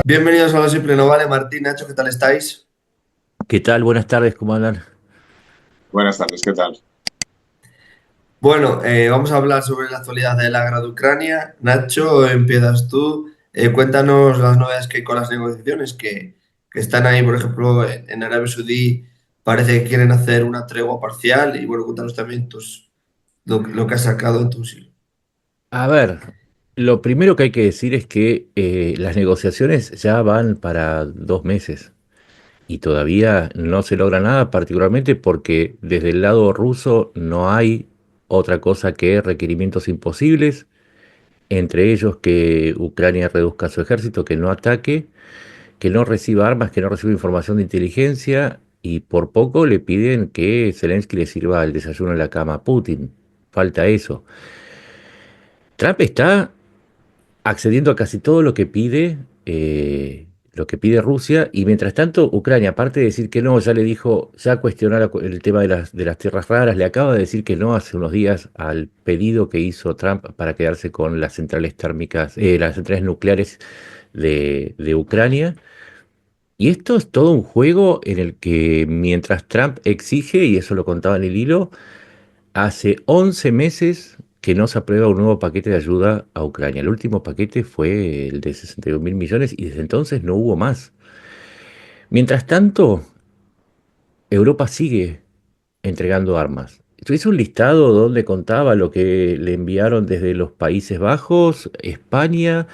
Bienvenidos a Lo Simple No Vale, Martín, Nacho, ¿qué tal estáis? ¿Qué tal? Buenas tardes, ¿cómo andan? Buenas tardes, ¿qué tal? Bueno, vamos a hablar sobre la actualidad de la guerra de Ucrania. Nacho, empiezas tú. Cuéntanos las novedades que hay con las negociaciones que están ahí, por ejemplo, en Arabia Saudí. Parece que quieren hacer una tregua parcial y bueno, cuéntanos también lo que has sacado en tu sitio. A ver, lo primero que hay que decir es que las negociaciones ya van para 2 meses y todavía no se logra nada, particularmente porque desde el lado ruso no hay otra cosa que requerimientos imposibles, entre ellos que Ucrania reduzca su ejército, que no ataque, que no reciba armas, que no reciba información de inteligencia y por poco le piden que Zelensky le sirva el desayuno en la cama a Putin. Falta eso. Trump está accediendo a casi todo lo que pide Rusia, y mientras tanto Ucrania, aparte de decir que no, ya le dijo, ya cuestionar el tema de las tierras raras, le acaba de decir que no hace unos días al pedido que hizo Trump para quedarse con las centrales térmicas, las centrales nucleares de Ucrania. Y esto es todo un juego en el que mientras Trump exige, y eso lo contaba en el hilo, hace 11 meses que no se aprueba un nuevo paquete de ayuda a Ucrania. El último paquete fue el de 61 mil millones y desde entonces no hubo más. Mientras tanto, Europa sigue entregando armas. Esto hice un listado donde contaba lo que le enviaron desde los Países Bajos, España,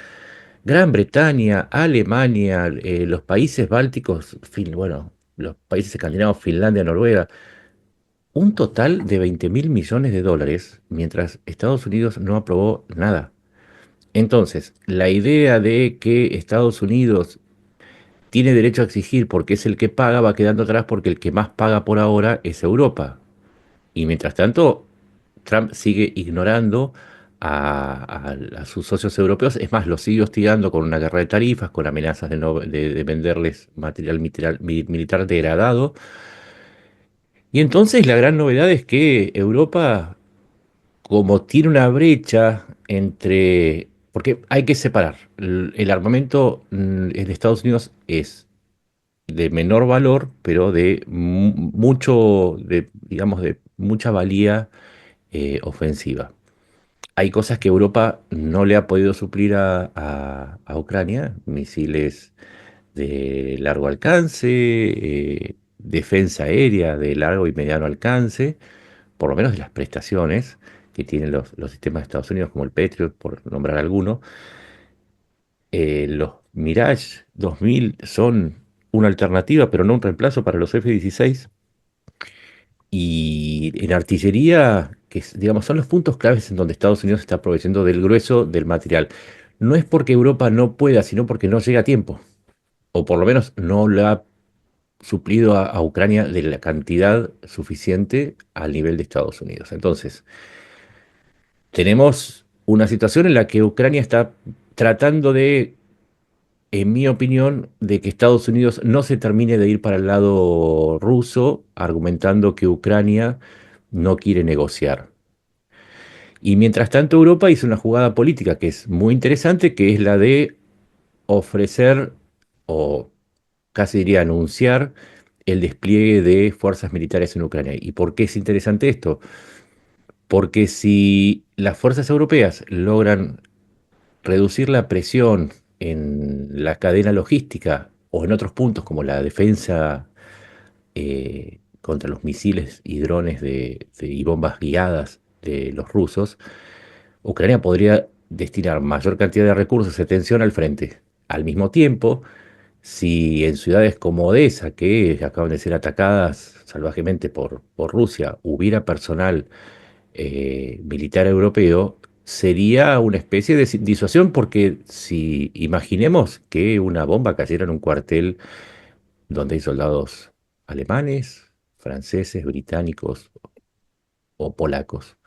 Gran Bretaña, Alemania, los países bálticos, bueno, los países escandinavos, Finlandia, Noruega. Un total de 20 mil millones de dólares, mientras Estados Unidos no aprobó nada. Entonces, la idea de que Estados Unidos tiene derecho a exigir porque es el que paga va quedando atrás porque el que más paga por ahora es Europa. Y mientras tanto, Trump sigue ignorando a sus socios europeos. Es más, los sigue hostigando con una guerra de tarifas, con amenazas de venderles material militar degradado. Y entonces la gran novedad es que Europa, como tiene una brecha entre... Porque hay que separar. El armamento en Estados Unidos es de menor valor, pero de mucho, digamos, de mucha valía ofensiva. Hay cosas que Europa no le ha podido suplir a Ucrania, misiles de largo alcance, defensa aérea de largo y mediano alcance, por lo menos de las prestaciones que tienen los sistemas de Estados Unidos, como el Patriot, por nombrar alguno. Los Mirage 2000 son una alternativa, pero no un reemplazo para los F-16. Y en artillería, digamos, son los puntos claves en donde Estados Unidos está proveyendo del grueso del material. No es porque Europa no pueda, sino porque no llega a tiempo, o por lo menos no le ha suplido a Ucrania de la cantidad suficiente al nivel de Estados Unidos. Entonces, tenemos una situación en la que Ucrania está tratando de, en mi opinión, de que Estados Unidos no se termine de ir para el lado ruso, argumentando que Ucrania no quiere negociar. Y mientras tanto, Europa hizo una jugada política que es muy interesante, que es la de ofrecer, o casi diría anunciar, el despliegue de fuerzas militares en Ucrania. ¿Y por qué es interesante esto? Porque si las fuerzas europeas logran reducir la presión en la cadena logística o en otros puntos como la defensa contra los misiles y drones y bombas guiadas de los rusos, Ucrania podría destinar mayor cantidad de recursos y atención al frente. Al mismo tiempo, si en ciudades como Odessa, que acaban de ser atacadas salvajemente por Rusia, hubiera personal militar europeo, sería una especie de disuasión, porque si imaginemos que una bomba cayera en un cuartel donde hay soldados alemanes, franceses, británicos o polacos,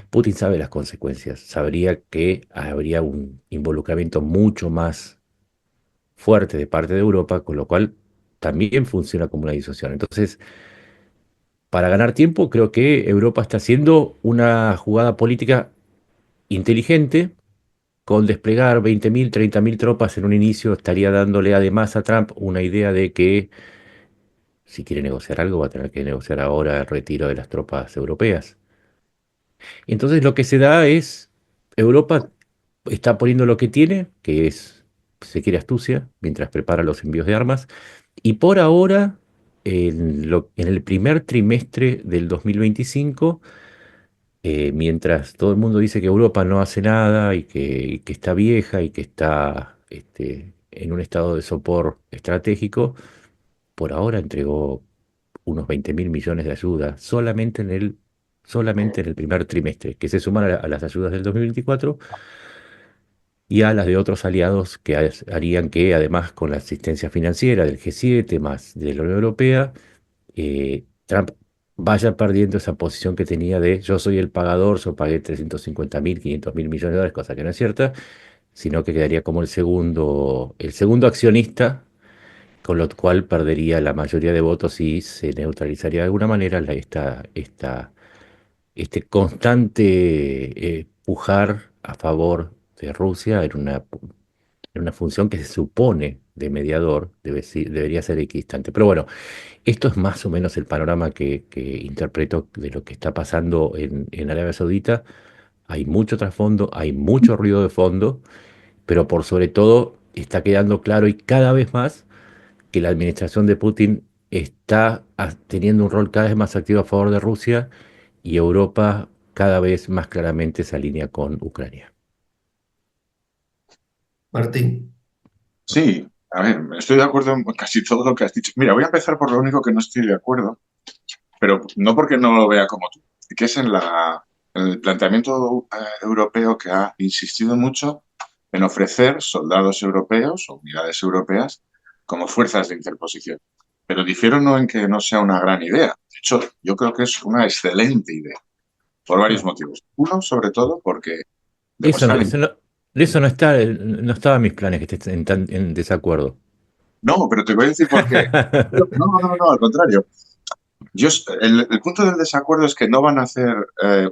Putin sabe las consecuencias, sabría que habría un involucramiento mucho más fuerte de parte de Europa, con lo cual también funciona como una disuasión. Entonces, para ganar tiempo, creo que Europa está haciendo una jugada política inteligente, con desplegar 20.000, 30.000 tropas en un inicio estaría dándole además a Trump una idea de que si quiere negociar algo va a tener que negociar ahora el retiro de las tropas europeas. Entonces lo que se da es, Europa está poniendo lo que tiene, que es, se quiere astucia, mientras prepara los envíos de armas, y por ahora, en el primer trimestre del 2025, mientras todo el mundo dice que Europa no hace nada y que está vieja y que está en un estado de sopor estratégico, por ahora entregó unos 20.000 millones de ayuda solamente en el primer trimestre, que se suman a las ayudas del 2024 y a las de otros aliados que harían que, además, con la asistencia financiera del G7 más de la Unión Europea, Trump vaya perdiendo esa posición que tenía de yo soy el pagador, yo pagué 350.000, 500.000 millones de dólares, cosa que no es cierta, sino que quedaría como el segundo accionista, con lo cual perdería la mayoría de votos y se neutralizaría de alguna manera este constante pujar a favor de Rusia en una función que se supone de mediador debería ser equidistante. Pero bueno, esto es más o menos el panorama que interpreto de lo que está pasando en Arabia Saudita. Hay mucho trasfondo, hay mucho ruido de fondo, pero por sobre todo está quedando claro y cada vez más que la administración de Putin está teniendo un rol cada vez más activo a favor de Rusia y Europa cada vez más claramente se alinea con Ucrania. Martín. Sí, a ver, estoy de acuerdo en casi todo lo que has dicho. Mira, voy a empezar por lo único que no estoy de acuerdo, pero no porque no lo vea como tú, que es en el planteamiento europeo que ha insistido mucho en ofrecer soldados europeos o unidades europeas como fuerzas de interposición. Pero difiero no en que no sea una gran idea. De hecho, yo creo que es una excelente idea, por varios motivos. Uno, sobre todo, porque Eso no, demuestra... eso no estaba en mis planes que estés en desacuerdo. No, pero te voy a decir por qué. No, no, no, al contrario. El punto del desacuerdo es que no van a hacer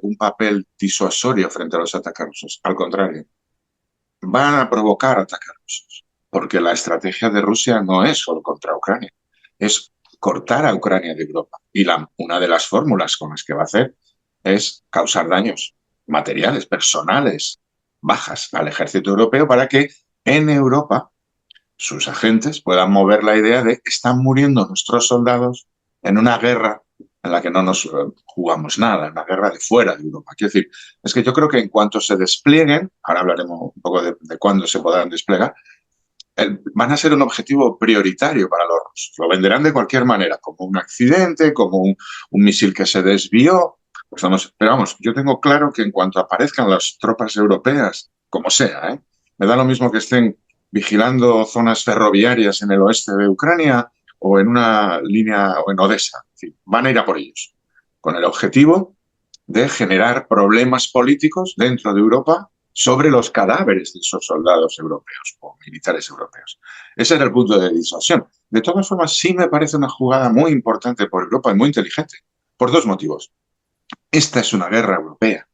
un papel disuasorio frente a los ataques rusos. Al contrario, van a provocar ataques rusos. Porque la estrategia de Rusia no es solo contra Ucrania, es cortar a Ucrania de Europa. Y una de las fórmulas con las que va a hacer es causar daños materiales, personales, bajas al ejército europeo para que en Europa sus agentes puedan mover la idea de que están muriendo nuestros soldados en una guerra en la que no nos jugamos nada, en una guerra de fuera de Europa. Quiero decir, es que yo creo que en cuanto se desplieguen, ahora hablaremos un poco de cuándo se podrán desplegar, van a ser un objetivo prioritario para los rusos. Lo venderán de cualquier manera, como un accidente, como un misil que se desvió. Pues vamos, pero vamos, yo tengo claro que en cuanto aparezcan las tropas europeas, como sea, me da lo mismo que estén vigilando zonas ferroviarias en el oeste de Ucrania o en una línea o en Odessa. Es decir, van a ir a por ellos, con el objetivo de generar problemas políticos dentro de Europa sobre los cadáveres de esos soldados europeos o militares europeos. Ese era el punto de disuasión. De todas formas, sí me parece una jugada muy importante por Europa y muy inteligente, por dos motivos. Esta es una guerra europea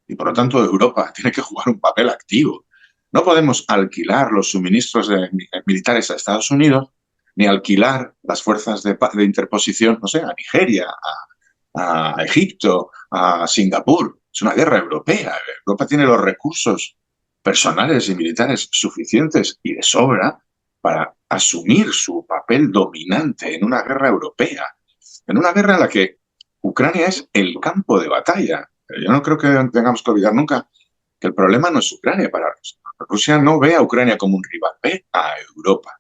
y, por lo tanto, Europa tiene que jugar un papel activo. No podemos alquilar los suministros militares a Estados Unidos ni alquilar las fuerzas de interposición, no sé, a Nigeria, a Egipto, a Singapur. Es una guerra europea. Europa tiene los recursos personales y militares suficientes y de sobra para asumir su papel dominante en una guerra europea, en una guerra en la que Ucrania es el campo de batalla. Yo no creo que tengamos que olvidar nunca que el problema no es Ucrania para Rusia. Rusia no ve a Ucrania como un rival, ve a Europa.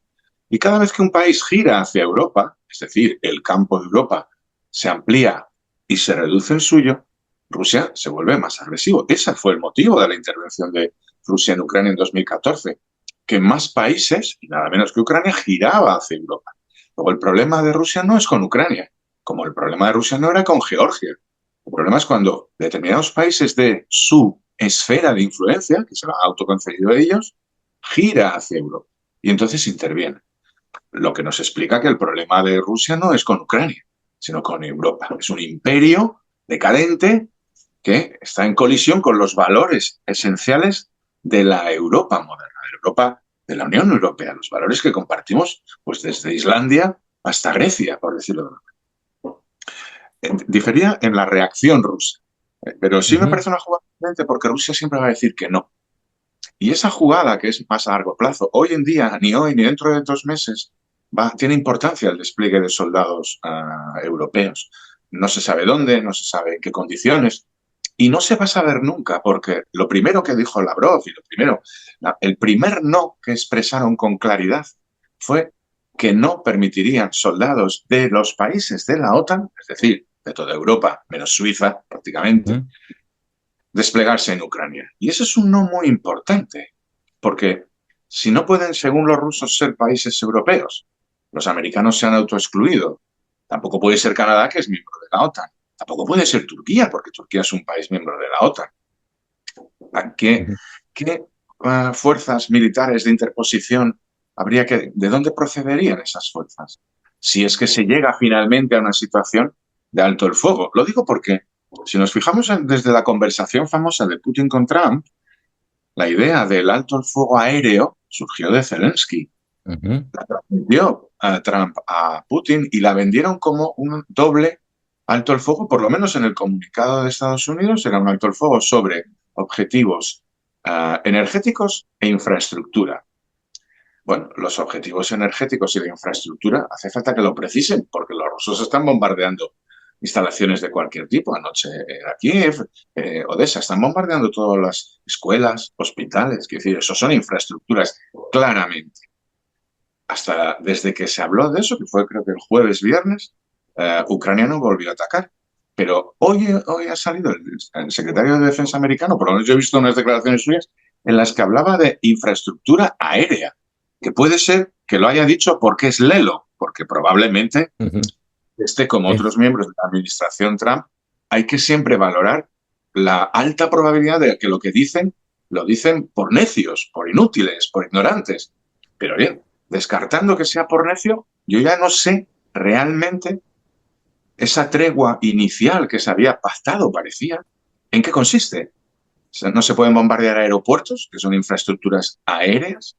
Y cada vez que un país gira hacia Europa, es decir, el campo de Europa se amplía y se reduce el suyo, Rusia se vuelve más agresivo. Ese fue el motivo de la intervención de Rusia en Ucrania en 2014, que más países, y nada menos que Ucrania, giraba hacia Europa. Luego, el problema de Rusia no es con Ucrania, como el problema de Rusia no era con Georgia. El problema es cuando determinados países de su esfera de influencia, que se lo han autoconcedido ellos, gira hacia Europa y entonces interviene. Lo que nos explica que el problema de Rusia no es con Ucrania, sino con Europa. Es un imperio decadente que está en colisión con los valores esenciales de la Europa moderna, de la Europa, de la Unión Europea, los valores que compartimos, pues desde Islandia hasta Grecia, por decirlo de alguna manera. Difería en la reacción rusa, pero sí me Ujú. parece una jugada diferente porque Rusia siempre va a decir que no. Y esa jugada, que es más a largo plazo, hoy en día, ni hoy ni dentro de 2 meses, tiene importancia el despliegue de soldados europeos. No se sabe dónde, no se sabe en qué condiciones, y no se va a saber nunca, porque lo primero que dijo Lavrov y el primer no que expresaron con claridad fue que no permitirían soldados de los países de la OTAN, es decir, de toda Europa, menos Suiza prácticamente, Ujú. desplegarse en Ucrania. Y eso es un no muy importante, porque si no pueden, según los rusos, ser países europeos, los americanos se han autoexcluido, tampoco puede ser Canadá, que es miembro de la OTAN, tampoco puede ser Turquía, porque Turquía es un país miembro de la OTAN. ¿Qué, Ujú. qué fuerzas militares de interposición habría que... ¿De dónde procederían esas fuerzas? Si es que se llega finalmente a una situación de alto el fuego. Lo digo porque si nos fijamos desde la conversación famosa de Putin con Trump, la idea del alto el fuego aéreo surgió de Zelensky. Ujú. La transmitió a Trump a Putin y la vendieron como un doble alto el fuego, por lo menos en el comunicado de Estados Unidos, era un alto el fuego sobre objetivos energéticos e infraestructura. Bueno, los objetivos energéticos y de infraestructura hace falta que lo precisen, porque los rusos están bombardeando instalaciones de cualquier tipo. Anoche era Kiev, Odessa, están bombardeando todas las escuelas, hospitales. Quiero decir, eso son infraestructuras, claramente. Hasta desde que se habló de eso, que fue creo que el jueves, viernes, Ucrania no volvió a atacar. Pero hoy ha salido el secretario de Defensa americano, por lo menos yo he visto unas declaraciones suyas, en las que hablaba de infraestructura aérea, que puede ser que lo haya dicho porque es Lelo, porque probablemente Ujú. como Es, otros miembros de la administración Trump, hay que siempre valorar la alta probabilidad de que lo que dicen lo dicen por necios, por inútiles, por ignorantes. Pero bien, descartando que sea por necio, yo ya no sé realmente esa tregua inicial que se había pactado, parecía, ¿en qué consiste? O sea, no se pueden bombardear aeropuertos, que son infraestructuras aéreas,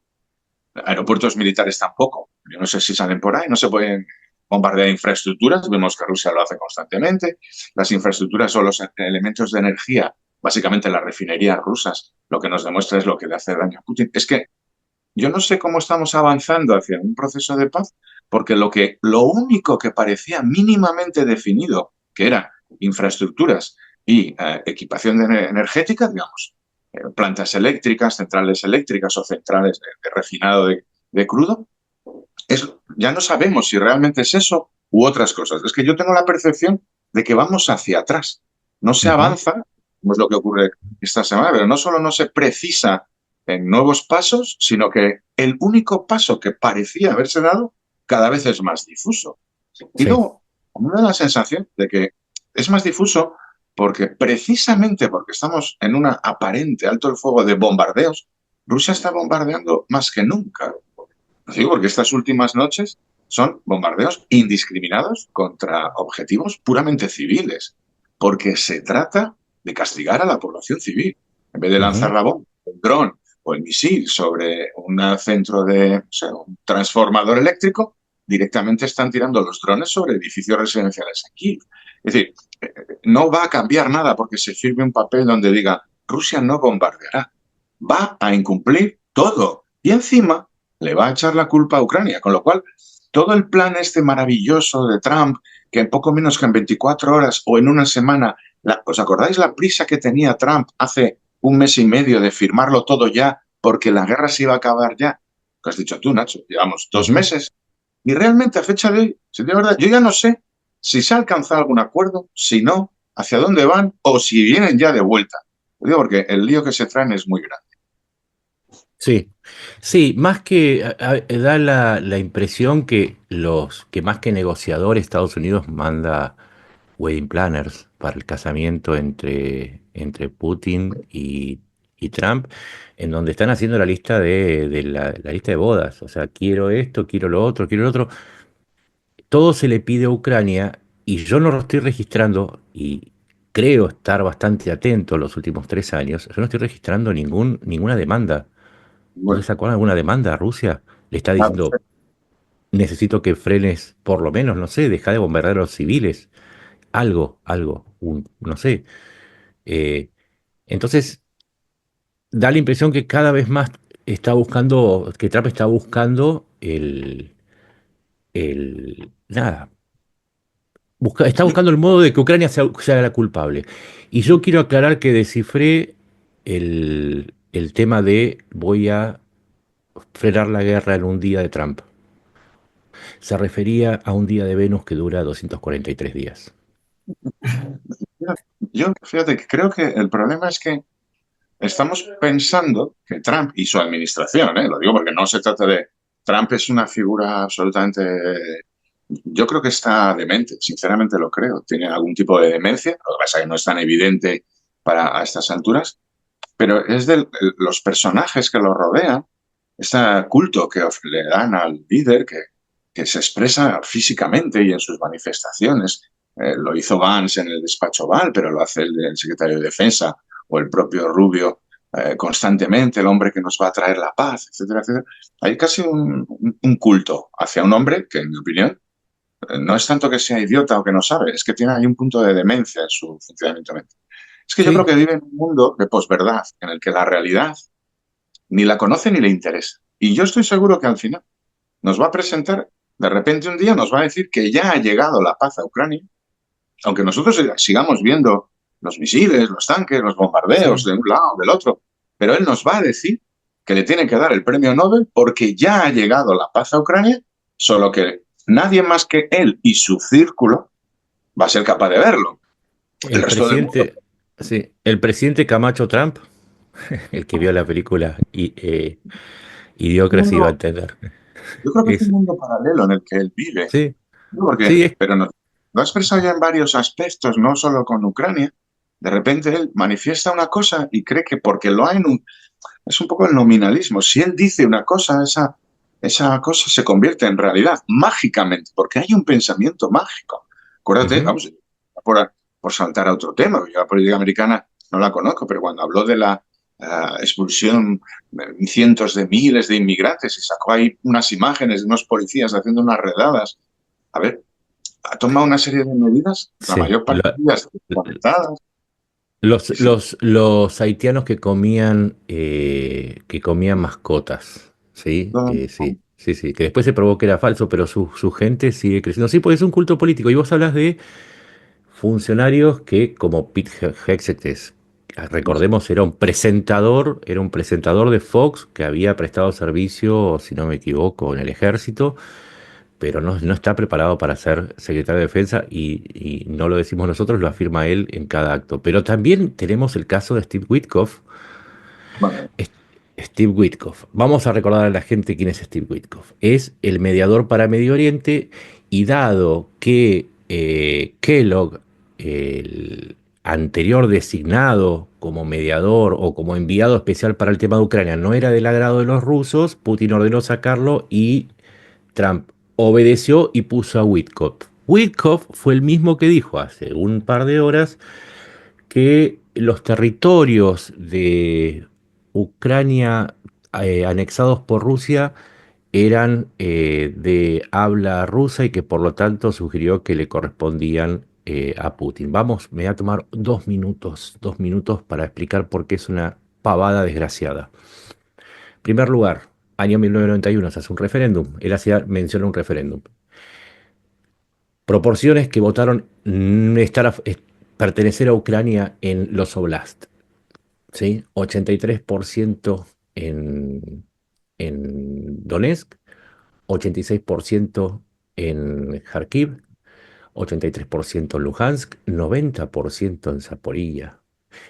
aeropuertos militares tampoco. Yo no sé si salen por ahí, no se pueden bombardear infraestructuras, vemos que Rusia lo hace constantemente. Las infraestructuras o los elementos de energía, básicamente las refinerías rusas, lo que nos demuestra es lo que le hace daño a Putin. Es que yo no sé cómo estamos avanzando hacia un proceso de paz, porque lo único que parecía mínimamente definido, que eran infraestructuras y equipación energética, digamos, plantas eléctricas, centrales eléctricas o centrales de refinado de crudo, ya no sabemos si realmente es eso u otras cosas. Es que yo tengo la percepción de que vamos hacia atrás. No se ujú. avanza, como es lo que ocurre esta semana, pero no solo no se precisa en nuevos pasos, sino que el único paso que parecía haberse dado cada vez es más difuso. Y Sí. luego, a mí me da la sensación de que es más difuso porque precisamente porque estamos en una aparente alto el fuego de bombardeos, Rusia está bombardeando más que nunca. Sí, porque estas últimas noches son bombardeos indiscriminados contra objetivos puramente civiles, porque se trata de castigar a la población civil. En vez de lanzar Ujú. la bomba, el dron o el misil sobre un centro o sea, un transformador eléctrico, directamente están tirando los drones sobre edificios residenciales aquí. Es decir, no va a cambiar nada porque se firme un papel donde diga Rusia no bombardeará. Va a incumplir todo. Y encima le va a echar la culpa a Ucrania, con lo cual todo el plan este maravilloso de Trump, que en poco menos que en 24 horas o en una semana, ¿os acordáis la prisa que tenía Trump hace un mes y medio de firmarlo todo ya porque la guerra se iba a acabar ya? ¿Qué has dicho tú, Nacho? Llevamos dos Ujú. meses y realmente a fecha de hoy, si de verdad, yo ya no sé si se ha alcanzado algún acuerdo, si no, hacia dónde van o si vienen ya de vuelta. Lo digo porque el lío que se traen es muy grande. Sí, sí, más que da la impresión que que más que negociador, Estados Unidos manda wedding planners para el casamiento entre Putin y Trump, en donde están haciendo la lista de la lista de bodas. O sea, quiero esto, quiero lo otro, quiero lo otro. Todo se le pide a Ucrania y yo no lo estoy registrando, creo estar bastante atento los últimos 3 años, yo no estoy registrando ninguna demanda. ¿Ustedes Bueno, se acuerdan de alguna demanda a Rusia? Le está claro, diciendo, necesito que frenes, por lo menos, no sé, deja de bombardear a los civiles. Algo, no sé. Eh, entonces, da la impresión que cada vez más que Trump está buscando nada, está buscando el modo de que Ucrania sea la culpable. Y yo quiero aclarar que descifré el tema de voy a frenar la guerra en un día de Trump. Se refería a un día de Venus que dura 243 días. yo fíjate que creo que el problema es que estamos pensando que Trump y su administración, lo digo porque no se trata de... Trump es una figura absolutamente... Yo creo que está demente, sinceramente lo creo. Tiene algún tipo de demencia, lo que pasa es que no es tan evidente para a estas alturas, pero es de los personajes que lo rodean, ese culto que le dan al líder, que se expresa físicamente y en sus manifestaciones. Lo hizo Vance en el despacho Oval, pero lo hace el secretario de Defensa o el propio Rubio constantemente, el hombre que nos va a traer la paz, etcétera, etcétera. Hay casi un culto hacia un hombre que, en mi opinión, no es tanto que sea idiota o que no sabe, es que tiene ahí un punto de demencia en su funcionamiento mental. Es que yo creo Sí, que vive en un mundo de posverdad, en el que la realidad ni la conoce ni le interesa. Y yo estoy seguro que al final nos va a presentar, de repente un día nos va a decir que ya ha llegado la paz a Ucrania, aunque nosotros sigamos viendo los misiles, los tanques, los bombardeos sí. de un lado, del otro, pero él nos va a decir que le tiene que dar el premio Nobel porque ya ha llegado la paz a Ucrania, solo que nadie más que él y su círculo va a ser capaz de verlo. El El resto del mundo. presidente, sí, el presidente Camacho Trump, el que vio la película Un Idiocracy va a mundo, entender. yo creo que es un Es, mundo paralelo en el que él vive. sí, No, porque, sí, pero lo ha expresado ya en varios aspectos, no solo con Ucrania. De repente él manifiesta una cosa y cree que porque lo ha es un poco el nominalismo. Si él dice una cosa, esa cosa se convierte en realidad mágicamente, porque hay un pensamiento mágico. Acuérdate, ujú, vamos, por, por saltar a otro tema, yo la política americana no la conozco, pero cuando habló de la expulsión de cientos de miles de inmigrantes y sacó ahí unas imágenes de unos policías haciendo unas redadas, a ver, ha tomado una serie de medidas, la sí. mayor parte de ellas conectadas. Los, Sí, sí. los, los haitianos que comían mascotas, ¿sí? Sí, sí, sí, que después se probó que era falso, pero su gente sigue creciendo. Sí, porque es un culto político. Y vos hablas de funcionarios que, como Pete Hegseth, recordemos, era un presentador de Fox que había prestado servicio, si no me equivoco, en el ejército, pero no está preparado para ser secretario de Defensa y no lo decimos nosotros, lo afirma él en cada acto. Pero también tenemos el caso de Steve Witkoff. Bueno, Es- Steve Witkoff. Vamos a recordar a la gente quién es Steve Witkoff. Es el mediador para Medio Oriente y dado que Kellogg, el anterior designado como mediador o como enviado especial para el tema de Ucrania, no era del agrado de los rusos, Putin ordenó sacarlo y Trump obedeció y puso a Witkoff. Witkoff fue el mismo que dijo hace un par de horas que los territorios de Ucrania anexados por Rusia eran de habla rusa y que por lo tanto sugirió que le correspondían a Putin. Vamos, me voy a tomar 2 minutos para explicar por qué es una pavada desgraciada. En primer lugar, año 1991 se hace un referéndum. Él hacía mención a un referéndum. Proporciones que votaron pertenecer a Ucrania en los oblast. ¿Sí? 83% en Donetsk, 86% en Kharkiv, 83% en Luhansk, 90% en Zaporilla,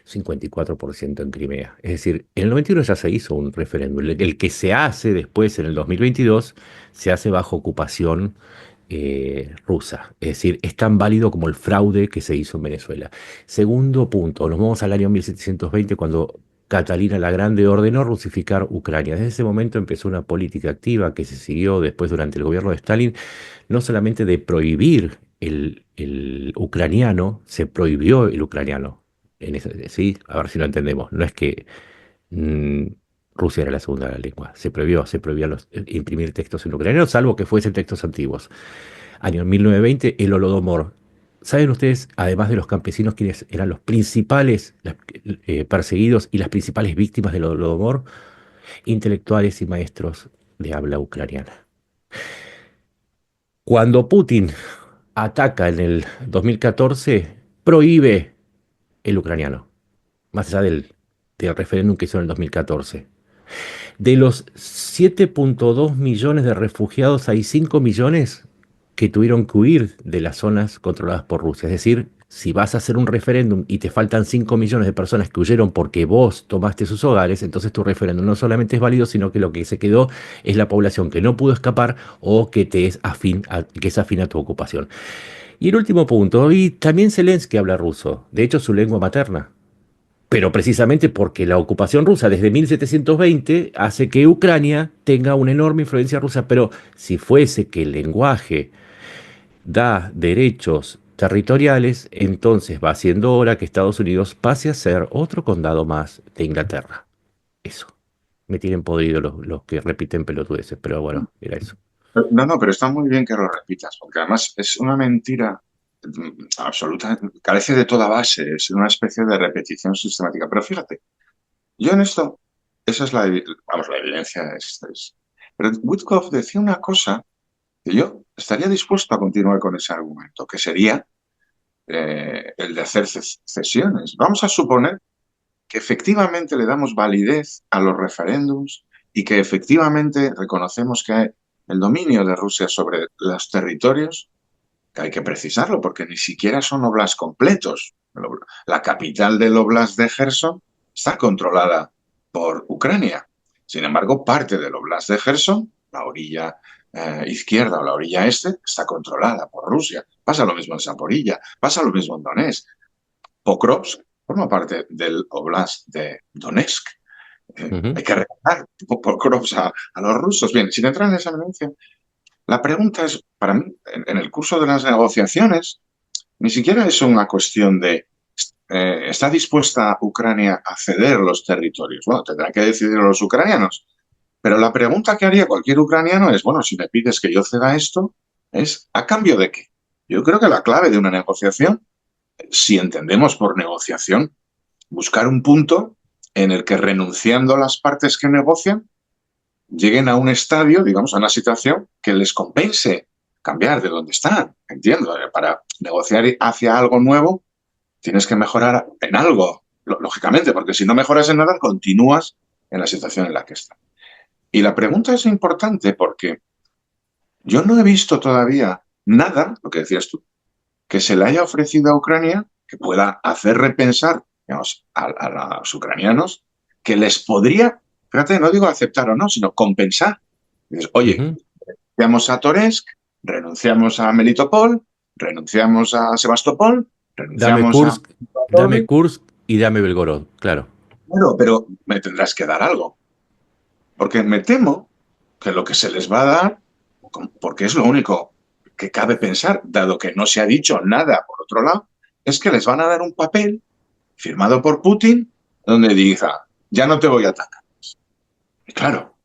54% en Crimea. Es decir, en el 91 ya se hizo un referéndum. El que se hace después, en el 2022, se hace bajo ocupación rusa. Es decir, es tan válido como el fraude que se hizo en Venezuela. Segundo punto, nos vamos al año 1720 cuando Catalina la Grande ordenó rusificar Ucrania. Desde ese momento empezó una política activa que se siguió después durante el gobierno de Stalin, no solamente de prohibir el ucraniano, se prohibió el ucraniano. ¿Sí? A ver si lo entendemos. No es que mm, Rusia era la segunda lengua. Se prohibió imprimir textos en ucraniano, salvo que fuesen textos antiguos. Año 1920, el Holodomor. ¿Saben ustedes, además de los campesinos, quiénes eran los principales perseguidos y las principales víctimas del Holodomor? Intelectuales y maestros de habla ucraniana. Cuando Putin ataca en el 2014, prohíbe el ucraniano, más allá del referéndum que hizo en el 2014. De los 7.2 millones de refugiados, hay 5 millones que tuvieron que huir de las zonas controladas por Rusia. Es decir, si vas a hacer un referéndum y te faltan 5 millones de personas que huyeron porque vos tomaste sus hogares, entonces tu referéndum no solamente es válido, sino que lo que se quedó es la población que no pudo escapar o que que es afín a tu ocupación. Y el último punto, y también Zelensky habla ruso, de hecho es su lengua materna. Pero precisamente porque la ocupación rusa desde 1720 hace que Ucrania tenga una enorme influencia rusa. Pero si fuese que el lenguaje da derechos territoriales, entonces va siendo hora que Estados Unidos pase a ser otro condado más de Inglaterra. Eso. Me tienen podrido los que repiten pelotudeces, pero bueno, era eso. No, no, pero está muy bien que lo repitas, porque además es una mentira absoluta, carece de toda base, es una especie de repetición sistemática. Pero fíjate, yo en esto, esa es vamos, la evidencia es. Pero Woodcock decía una cosa que yo estaría dispuesto a continuar con ese argumento, que sería el de hacer cesiones. Vamos a suponer que efectivamente le damos validez a los referéndums y que efectivamente reconocemos que el dominio de Rusia sobre los territorios, que hay que precisarlo porque ni siquiera son oblasts completos. La capital del oblast de Gerson está controlada por Ucrania. Sin embargo, parte del oblast de Gerson, la orilla izquierda o la orilla este, está controlada por Rusia. Pasa lo mismo en Zaporilla, pasa lo mismo en Donetsk. Pokrovsk forma parte del oblast de Donetsk. Ujú. Hay que regalar Pokrovsk a los rusos. Bien, sin entrar en esa evidencia, la pregunta es, para mí, en el curso de las negociaciones, ni siquiera es una cuestión de ¿está dispuesta Ucrania a ceder los territorios? Bueno, tendrán que decidirlo los ucranianos. Pero la pregunta que haría cualquier ucraniano es, bueno, si me pides que yo ceda esto, es ¿a cambio de qué? Yo creo que la clave de una negociación, si entendemos por negociación, buscar un punto en el que renunciando a las partes que negocian, lleguen a un estadio, digamos, a una situación que les compense cambiar de donde están. Entiendo, para negociar hacia algo nuevo tienes que mejorar en algo, lógicamente, porque si no mejoras en nada, continúas en la situación en la que estás. Y la pregunta es importante porque yo no he visto todavía nada, lo que decías tú, que se le haya ofrecido a Ucrania que pueda hacer repensar, digamos, a los ucranianos que les podría, fíjate, no digo aceptar o no, sino compensar. Dices, oye, Ujú. renunciamos a Toretsk, renunciamos a Melitopol, renunciamos a Sebastopol, Dame renunciamos a... Kursk, dame Kursk y dame Belgorod, claro. Bueno, pero me tendrás que dar algo. Porque me temo que lo que se les va a dar, porque es lo único que cabe pensar, dado que no se ha dicho nada por otro lado, es que les van a dar un papel firmado por Putin donde diga, ya no te voy a atacar. Y claro,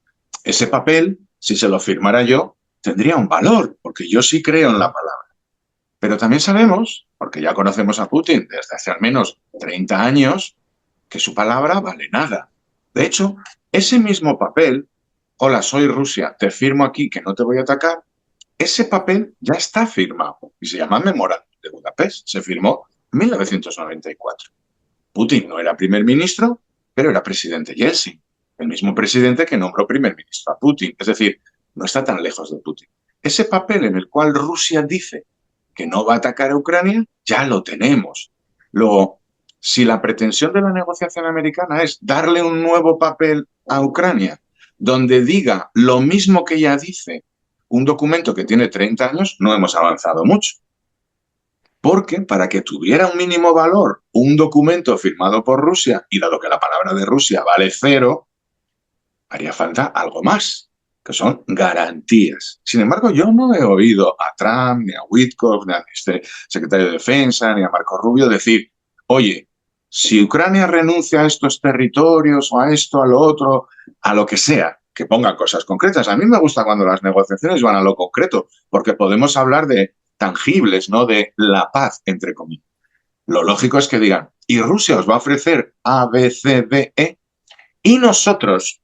ese papel, si se lo firmara yo, tendría un valor, porque yo sí creo en la palabra. Pero también sabemos, porque ya conocemos a Putin desde hace al menos 30 años, que su palabra vale nada. De hecho, ese mismo papel, hola, soy Rusia, te firmo aquí que no te voy a atacar, ese papel ya está firmado y se llama Memorándum de Budapest. Se firmó en 1994. Putin no era primer ministro, pero era presidente Yeltsin, el mismo presidente que nombró primer ministro a Putin. Es decir, no está tan lejos de Putin. Ese papel en el cual Rusia dice que no va a atacar a Ucrania, ya lo tenemos. Luego, si la pretensión de la negociación americana es darle un nuevo papel a Ucrania, donde diga lo mismo que ya dice un documento que tiene 30 años, no hemos avanzado mucho. Porque para que tuviera un mínimo valor un documento firmado por Rusia, y dado que la palabra de Rusia vale cero, haría falta algo más. que son garantías. Sin embargo, yo no he oído a Trump, ni a Witkoff, ni a este secretario de Defensa, ni a Marco Rubio decir, oye, si Ucrania renuncia a estos territorios o a esto, a lo otro, a lo que sea, que pongan cosas concretas. A mí me gusta cuando las negociaciones van a lo concreto, porque podemos hablar de tangibles, no de la paz, entre comillas. Lo lógico es que digan, y Rusia os va a ofrecer A, B, C, D, E, y nosotros,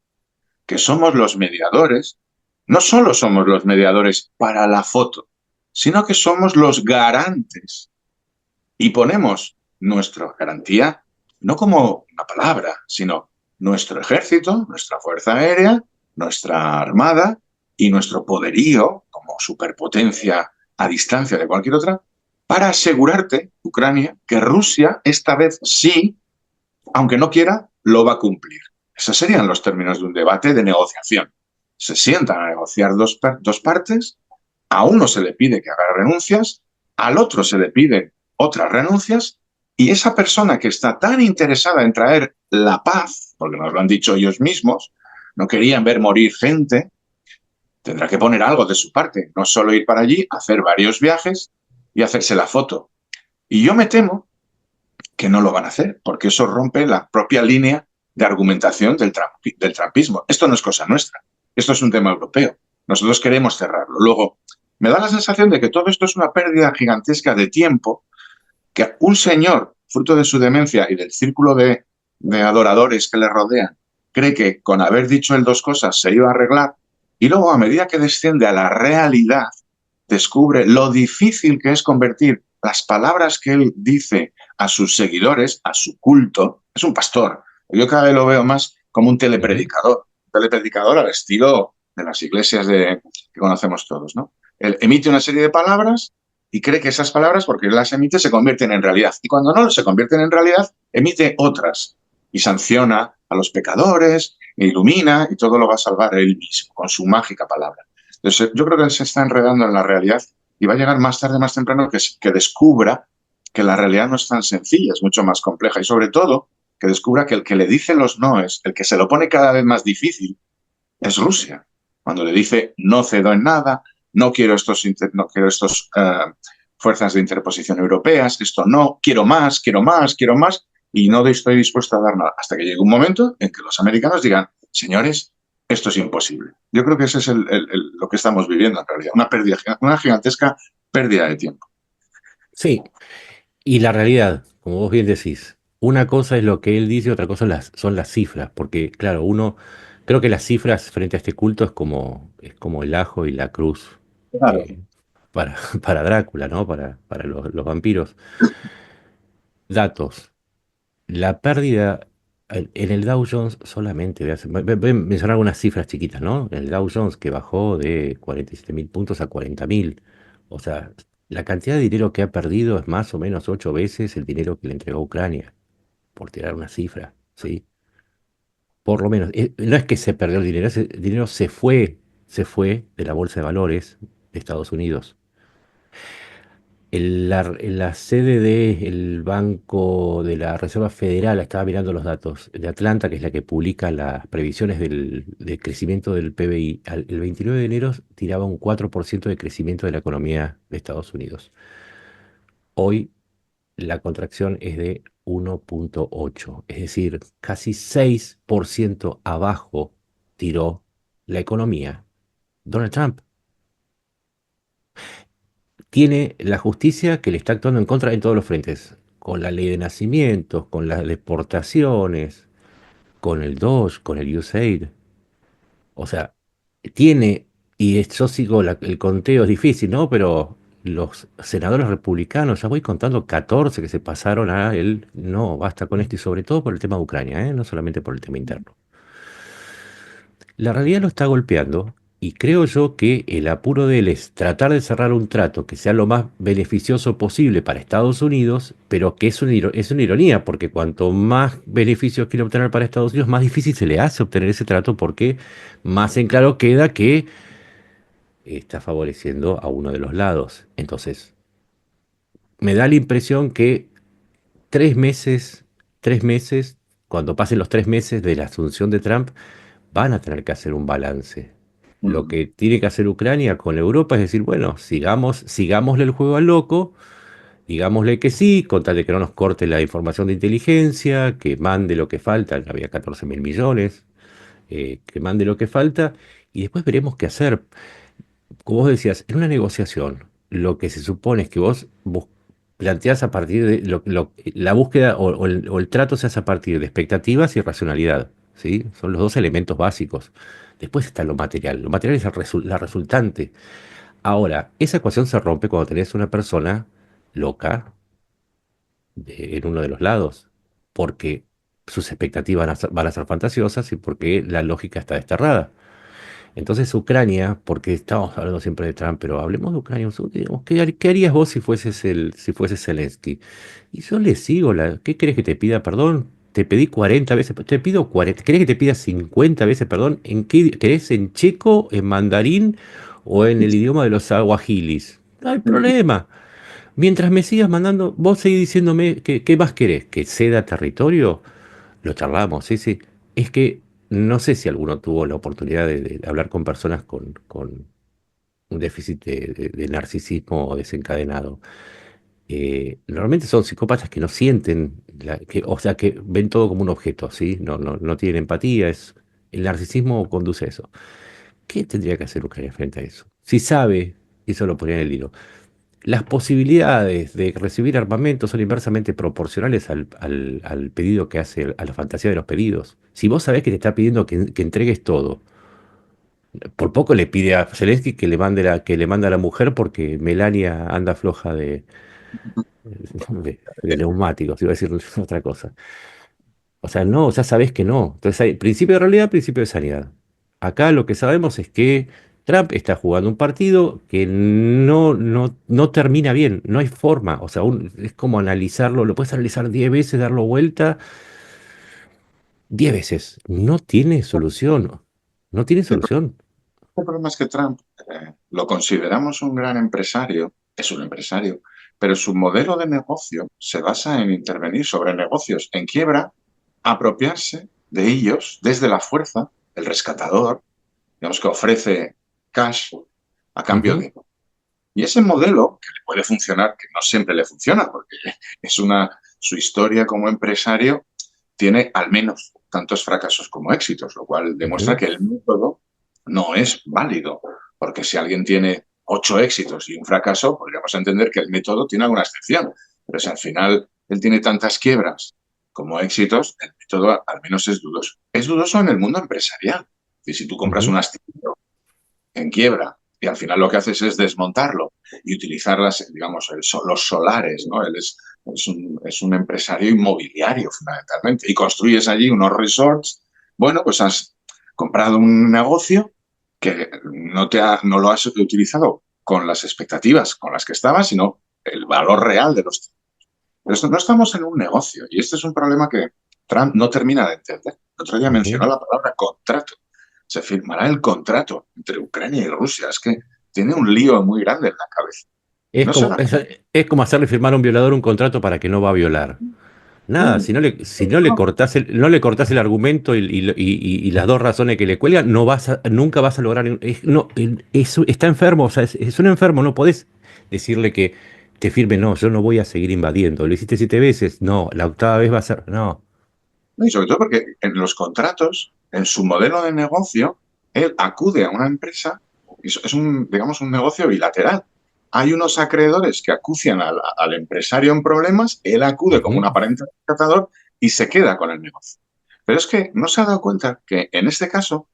que somos los mediadores, no solo somos los mediadores para la foto, sino que somos los garantes. Y ponemos nuestra garantía no como una palabra, sino nuestro ejército, nuestra fuerza aérea, nuestra armada y nuestro poderío como superpotencia a distancia de cualquier otra, para asegurarte, Ucrania, que Rusia esta vez sí, aunque no quiera, lo va a cumplir. Esos serían los términos de un debate de negociación. Se sientan a negociar dos partes, a uno se le pide que haga renuncias, al otro se le piden otras renuncias, y esa persona que está tan interesada en traer la paz, porque nos lo han dicho ellos mismos, no querían ver morir gente, tendrá que poner algo de su parte, no solo ir para allí, hacer varios viajes y hacerse la foto. Y yo me temo que no lo van a hacer, porque eso rompe la propia línea de argumentación del trumpismo. Esto no es cosa nuestra, esto es un tema europeo. Nosotros queremos cerrarlo. Luego, me da la sensación de que todo esto es una pérdida gigantesca de tiempo, que un señor, fruto de su demencia y del círculo de adoradores que le rodean, cree que con haber dicho él dos cosas se iba a arreglar, y luego a medida que desciende a la realidad, descubre lo difícil que es convertir las palabras que él dice a sus seguidores, a su culto. Es un pastor. Yo cada vez lo veo más como un telepredicador al estilo de las iglesias que conocemos todos, ¿no? Él emite una serie de palabras y cree que esas palabras, porque él las emite, se convierten en realidad. Y cuando no se convierten en realidad, emite otras y sanciona a los pecadores, e ilumina, y todo lo va a salvar él mismo con su mágica palabra. Entonces, yo creo que él se está enredando en la realidad y va a llegar más tarde, más temprano, que descubra que la realidad no es tan sencilla, es mucho más compleja. Y sobre todo, que descubra que el que le dice los noes, el que se lo pone cada vez más difícil, es Rusia. Cuando le dice no cedo en nada, no quiero estos fuerzas de interposición europeas, esto no, quiero más, quiero más, quiero más, y no estoy dispuesto a dar nada. Hasta que llegue un momento en que los americanos digan, señores, esto es imposible. Yo creo que ese es lo que estamos viviendo en realidad, una gigantesca pérdida de tiempo. Sí, y la realidad, como vos bien decís, una cosa es lo que él dice, otra cosa son las cifras, porque claro, creo que las cifras frente a este culto es como el ajo y la cruz Claro. para, para Drácula, ¿no? Para los vampiros. Datos. La pérdida en el Dow Jones solamente, voy a mencionar algunas cifras chiquitas, ¿no? En el Dow Jones que bajó de 47.000 puntos a 40.000. O sea, la cantidad de dinero que ha perdido es más o menos 8 veces el dinero que le entregó Ucrania, por tirar una cifra, ¿sí? Por lo menos, no es que se perdió el dinero, ese dinero se fue de la bolsa de valores de Estados Unidos. En la sede del Banco de la Reserva Federal, estaba mirando los datos de Atlanta, que es la que publica las previsiones del crecimiento del PBI. El 29 de enero tiraba un 4% de crecimiento de la economía de Estados Unidos. Hoy la contracción es de 1,8, es decir, casi 6% abajo tiró la economía Donald Trump. Tiene la justicia que le está actuando en contra en todos los frentes, con la ley de nacimientos, con las deportaciones, con el DOGE, con el USAID. O sea, tiene, yo sigo el conteo, es difícil, ¿no? Pero los senadores republicanos, ya voy contando 14 que se pasaron a él, no, basta con esto, y sobre todo por el tema de Ucrania, ¿eh? No solamente por el tema interno. La realidad lo está golpeando y creo yo que el apuro de él es tratar de cerrar un trato que sea lo más beneficioso posible para Estados Unidos, pero que es una ironía, porque cuanto más beneficios quiere obtener para Estados Unidos, más difícil se le hace obtener ese trato, porque más en claro queda que está favoreciendo a uno de los lados. Entonces, me da la impresión que 3 meses, 3 meses, cuando pasen los 3 meses de la asunción de Trump, van a tener que hacer un balance. Lo que tiene que hacer Ucrania con Europa es decir, bueno, sigámosle el juego al loco, digámosle que sí, con tal de que no nos corte la información de inteligencia, que mande lo que falta, había 14.000 millones, que mande lo que falta, y después veremos qué hacer. Como vos decías, en una negociación, lo que se supone es que vos planteás a partir de la búsqueda o el trato se hace a partir de expectativas y racionalidad, ¿sí? Son los dos elementos básicos. Después está lo material. Lo material es la resultante. Ahora, esa ecuación se rompe cuando tenés una persona loca en uno de los lados, porque sus expectativas van a ser fantasiosas y porque la lógica está desterrada. Entonces Ucrania, porque estamos hablando siempre de Trump, pero hablemos de Ucrania un segundo, digamos, ¿qué harías vos si fueses Zelensky? Y yo le sigo, ¿qué querés que te pida perdón? Te pedí 40 veces, te pido 40, ¿querés que te pida 50 veces perdón? ¿En qué querés en checo, en mandarín o en el idioma de los aguajilis? No hay problema. Mientras me sigas mandando, vos seguís diciéndome qué más querés, que ceda territorio. Lo charlamos, sí, sí. Es que no sé si alguno tuvo la oportunidad de hablar con personas con un déficit de narcisismo desencadenado. Normalmente son psicópatas que no sienten, o sea, que ven todo como un objeto, ¿sí? No tienen empatía, el narcisismo conduce a eso. ¿Qué tendría que hacer Ucrania frente a eso? Si sabe, y eso lo ponía en el hilo, las posibilidades de recibir armamento son inversamente proporcionales al pedido que hace, a la fantasía de los pedidos. Si vos sabés que te está pidiendo que entregues todo, por poco le pide a Zelensky que le mande a la mujer porque Melania anda floja de neumáticos, iba a decir otra cosa. O sea, no, ya sabés que no. Entonces hay principio de realidad, principio de sanidad. Acá lo que sabemos es que Trump está jugando un partido que no termina bien, no hay forma. O sea, es como analizarlo, lo puedes analizar 10 veces, darlo vuelta 10 veces. No tiene solución. No tiene El solución. problema es que Trump lo consideramos un gran empresario, es un empresario, pero su modelo de negocio se basa en intervenir sobre negocios en quiebra, apropiarse de ellos desde la fuerza, el rescatador, digamos que ofrece cash a cambio Ujú, de... Y ese modelo, que le puede funcionar, que no siempre le funciona, porque su historia como empresario tiene al menos tantos fracasos como éxitos, lo cual demuestra ujú, que el método no es válido, porque si alguien tiene 8 éxitos y un fracaso, podríamos entender que el método tiene alguna excepción, pero si al final él tiene tantas quiebras como éxitos, el método al menos es dudoso. Es dudoso en el mundo empresarial. Y si tú compras ujú, un astillero en quiebra y al final lo que haces es desmontarlo y utilizar digamos, los solares, ¿no? Él es un empresario inmobiliario fundamentalmente y construyes allí unos resorts. Bueno, pues has comprado un negocio que no lo has utilizado con las expectativas con las que estabas, sino el valor real de los... Pero no estamos en un negocio y este es un problema que Trump no termina de entender. El otro día mencionó ujú. la palabra contrato. Se firmará el contrato entre Ucrania y Rusia. Es que tiene un lío muy grande en la cabeza. Y Es no se como, da es, cuenta. es como hacerle firmar a un violador un contrato para que no va a violar. Nada, si no le cortás el argumento y las dos razones que le cuelgan, nunca vas a lograr. No, está enfermo, o sea, es un enfermo, no podés decirle que te firme, no, yo no voy a seguir invadiendo. Lo hiciste 7 veces, no, la octava vez va a ser, no. Y sobre todo porque en los contratos, en su modelo de negocio, él acude a una empresa, es un, digamos, un negocio bilateral. Hay unos acreedores que acucian al empresario en problemas, él acude como un Ujú, aparente rescatador y se queda con el negocio. Pero es que no se ha dado cuenta que en este caso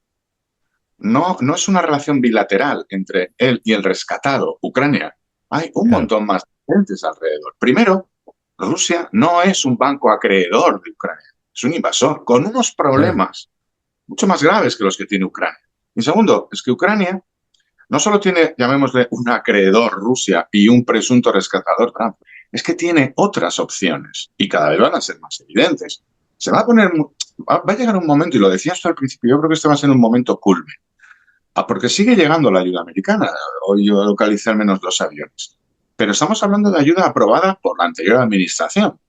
no es una relación bilateral entre él y el rescatado, Ucrania. Hay un claro, montón más de gentes alrededor. Primero, Rusia no es un banco acreedor de Ucrania, es un invasor con unos claro. problemas mucho más graves que los que tiene Ucrania. Y segundo, es que Ucrania no solo tiene, llamémosle, un acreedor Rusia y un presunto rescatador Trump, es que tiene otras opciones y cada vez van a ser más evidentes. Se va a poner, va a llegar un momento, y lo decías tú al principio, yo creo que este va a ser un momento culmen. Porque sigue llegando la ayuda americana. Hoy yo localicé al menos 2 aviones. Pero estamos hablando de ayuda aprobada por la anterior administración.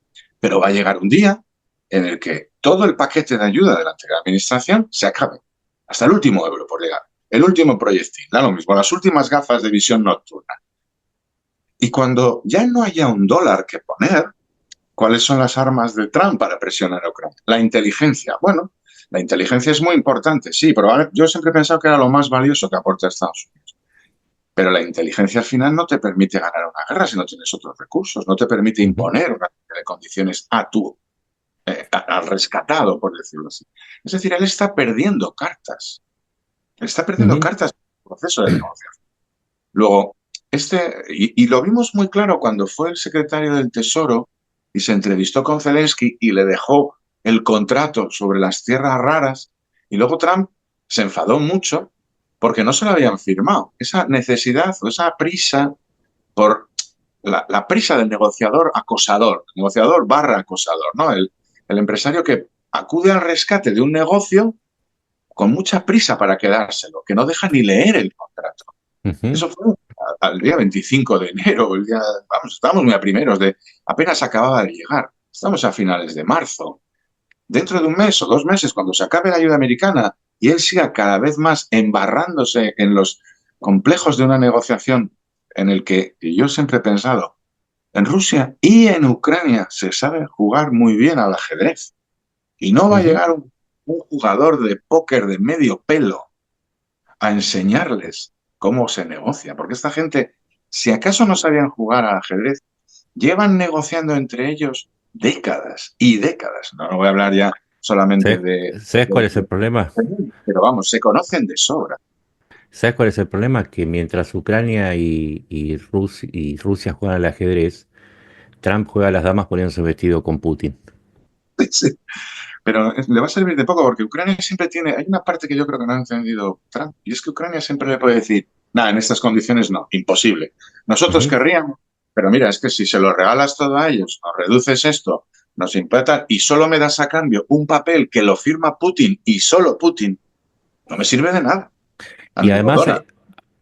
Pero va a llegar un día en el que todo el paquete de ayuda de la anterior administración se acabe. Hasta el último euro por llegar. el último proyectil, da lo mismo, las últimas gafas de visión nocturna. Y cuando ya no haya un dólar que poner, ¿cuáles son las armas de Trump para presionar a Ucrania? La inteligencia. Bueno, la inteligencia es muy importante, sí, pero yo siempre he pensado que era lo más valioso que aporta Estados Unidos. Pero la inteligencia al final no te permite ganar una guerra si no tienes otros recursos, no te permite Ujú, imponer una serie de condiciones al rescatado, por decirlo así. Es decir, él está perdiendo cartas. Él está perdiendo ujú, cartas en el proceso de negociación. Luego, y lo vimos muy claro cuando fue el secretario del Tesoro y se entrevistó con Zelensky y le dejó el contrato sobre las tierras raras. Y luego Trump se enfadó mucho porque no se lo habían firmado. Esa necesidad o esa prisa por la prisa del negociador barra acosador, ¿no? El empresario que acude al rescate de un negocio con mucha prisa para quedárselo, que no deja ni leer el contrato. ujú. Eso fue al día 25 de enero, vamos, estábamos muy a primeros, apenas acababa de llegar. Estamos a finales de marzo. Dentro de un mes o 2 meses, cuando se acabe la ayuda americana y él siga cada vez más embarrándose en los complejos de una negociación en el que yo siempre he pensado, en Rusia y en Ucrania se sabe jugar muy bien al ajedrez. Y no va a Ujú. llegar un jugador de póker de medio pelo a enseñarles cómo se negocia, porque esta gente, si acaso no sabían jugar al ajedrez, llevan negociando entre ellos décadas y décadas. No voy a hablar ya solamente ¿Sabes, sabes cuál es el problema? pero vamos, se conocen de sobra. ¿Sabes cuál es el problema? Que mientras Ucrania y Rusia juegan al ajedrez, Trump juega a las damas poniéndose vestido con Putin. Sí, pero le va a servir de poco porque Ucrania siempre tiene, hay una parte que yo creo que no ha entendido Trump, y es que Ucrania siempre le puede decir, nada, en estas condiciones no, imposible. Nosotros Ujú. querríamos, pero mira, es que si se lo regalas todo a ellos, nos reduces esto, nos impacta y solo me das a cambio un papel que lo firma Putin y solo Putin, no me sirve de nada. Y Amigo además Dora.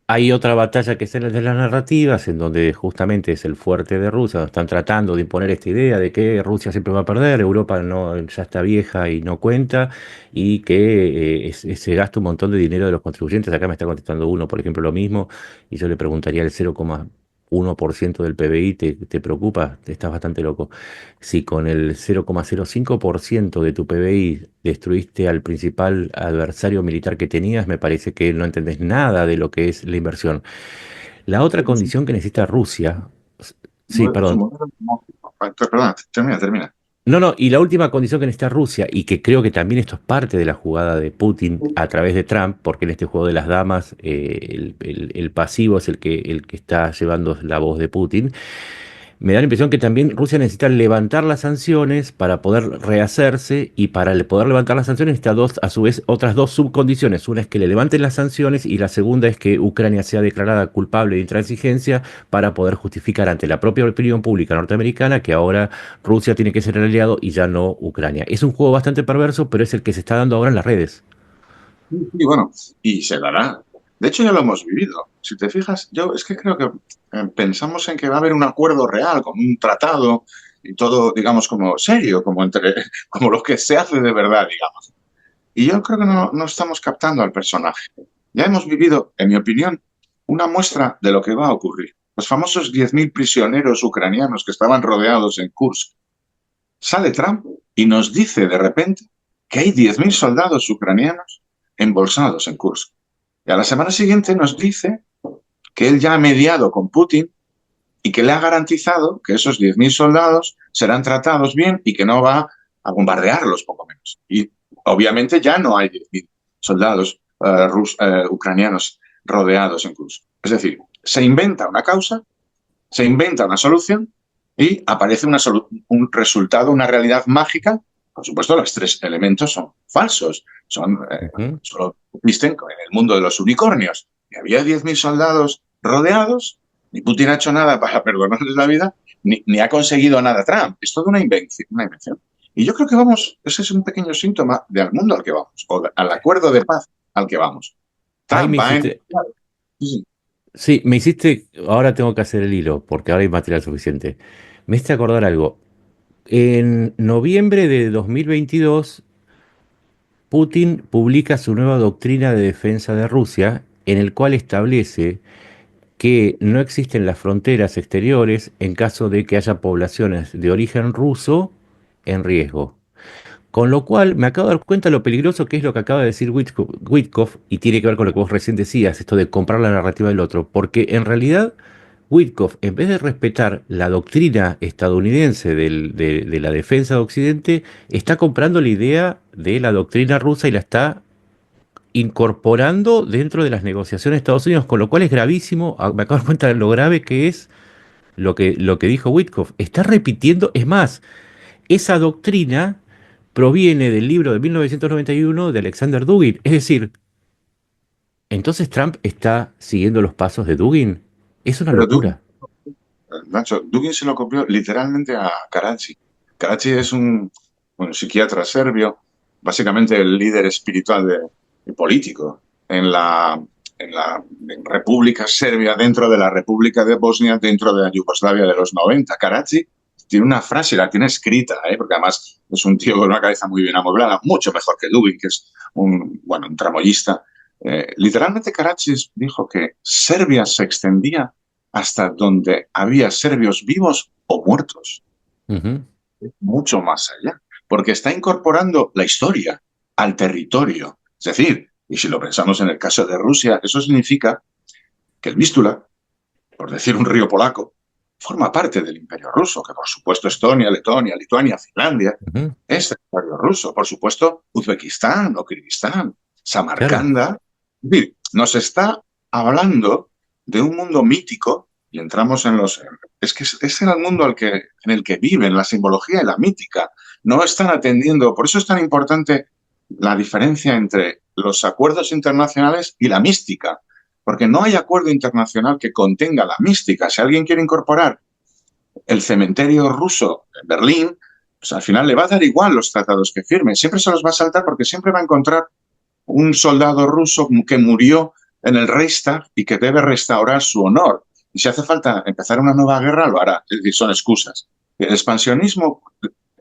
hay otra batalla que es la de las narrativas, en donde justamente es el fuerte de Rusia, donde están tratando de imponer esta idea de que Rusia siempre va a perder, Europa no, ya está vieja y no cuenta, y que se gasta un montón de dinero de los contribuyentes. Acá me está contestando uno, por ejemplo, lo mismo, y yo le preguntaría el 0,1% del PBI, ¿te preocupa? Estás bastante loco. Si con el 0,05% de tu PBI destruiste al principal adversario militar que tenías, me parece que no entendés nada de lo que es la inversión. La otra condición que necesita Rusia, sí, Su perdón. modelo económico. Perdona, termina. No, no, y la última condición que necesita Rusia, y que creo que también esto es parte de la jugada de Putin a través de Trump, porque en este juego de las damas el pasivo es el que está llevando la voz de Putin. Me da la impresión que también Rusia necesita levantar las sanciones para poder rehacerse, y para poder levantar las sanciones necesita a su vez otras dos subcondiciones. Una es que le levanten las sanciones y la segunda es que Ucrania sea declarada culpable de intransigencia para poder justificar ante la propia opinión pública norteamericana que ahora Rusia tiene que ser el aliado y ya no Ucrania. Es un juego bastante perverso, pero es el que se está dando ahora en las redes. Y bueno, y se dará. De hecho, ya lo hemos vivido. Si te fijas, yo es que creo que pensamos en que va a haber un acuerdo real, con un tratado y todo, digamos, como serio, como entre, como lo que se hace de verdad, digamos. Y yo creo que no estamos captando al personaje. Ya hemos vivido, en mi opinión, una muestra de lo que va a ocurrir. Los famosos 10.000 prisioneros ucranianos que estaban rodeados en Kursk. Sale Trump y nos dice de repente que hay 10.000 soldados ucranianos embolsados en Kursk. Y a la semana siguiente nos dice que él ya ha mediado con Putin y que le ha garantizado que esos 10.000 soldados serán tratados bien y que no va a bombardearlos, poco menos. Y obviamente ya no hay 10.000 soldados ucranianos rodeados en Kursk. Es decir, se inventa una causa, se inventa una solución y aparece un resultado, una realidad mágica. Por supuesto, los tres elementos son falsos, Ujú. solo existen en el mundo de los unicornios. Y había 10.000 soldados rodeados, ni Putin ha hecho nada para perdonarles la vida, ni ha conseguido nada Trump. Es toda una invención, una invención. Y yo creo que vamos, ese es un pequeño síntoma del mundo al que vamos, o al acuerdo de paz al que vamos. Ahí me Trump va a... hiciste, sí, me hiciste, ahora tengo que hacer el hilo porque ahora hay material suficiente. Me hiciste acordar algo. En noviembre de 2022 Putin publica su nueva doctrina de defensa de Rusia, en el cual establece que no existen las fronteras exteriores en caso de que haya poblaciones de origen ruso en riesgo. Con lo cual me acabo de dar cuenta lo peligroso que es lo que acaba de decir Witkoff, y tiene que ver con lo que vos recién decías, esto de comprar la narrativa del otro, porque en realidad Witkoff, en vez de respetar la doctrina estadounidense de la defensa de Occidente, está comprando la idea de la doctrina rusa y la está incorporando dentro de las negociaciones de Estados Unidos, con lo cual es gravísimo. Me acabo de dar cuenta de lo grave que es lo que dijo Witkoff. Está repitiendo, es más, esa doctrina proviene del libro de 1991 de Alexander Dugin. Es decir, entonces Trump está siguiendo los pasos de Dugin. Es una Pero Dugin, locura. Nacho, Dugin se lo copió literalmente a Karachi. Karachi es un bueno, psiquiatra serbio, básicamente el líder espiritual y político en República Serbia, dentro de la República de Bosnia, dentro de la Yugoslavia de los 90. Karachi tiene una frase, la tiene escrita, porque además es un tío con una cabeza muy bien amueblada, mucho mejor que Dugin, que es un tramoyista. Literalmente Karachi dijo que Serbia se extendía hasta donde había serbios vivos o muertos, Ujú, mucho más allá, porque está incorporando la historia al territorio. Es decir, y si lo pensamos en el caso de Rusia, eso significa que el Vístula, por decir un río polaco, forma parte del Imperio Ruso, que por supuesto Estonia, Letonia, Lituania, Finlandia, ujú. es territorio ruso. Por supuesto, Uzbekistán o Kirguistán, Claro. Samarcanda. Es decir, nos está hablando de un mundo mítico y entramos en los... Es que es en el mundo en el que viven, la simbología y la mítica. No están atendiendo... Por eso es tan importante la diferencia entre los acuerdos internacionales y la mística. Porque no hay acuerdo internacional que contenga la mística. Si alguien quiere incorporar el cementerio ruso en Berlín, pues al final le va a dar igual los tratados que firme. Siempre se los va a saltar porque siempre va a encontrar un soldado ruso que murió en el Reichstag y que debe restaurar su honor. Y si hace falta empezar una nueva guerra, lo hará. Es decir, son excusas. El expansionismo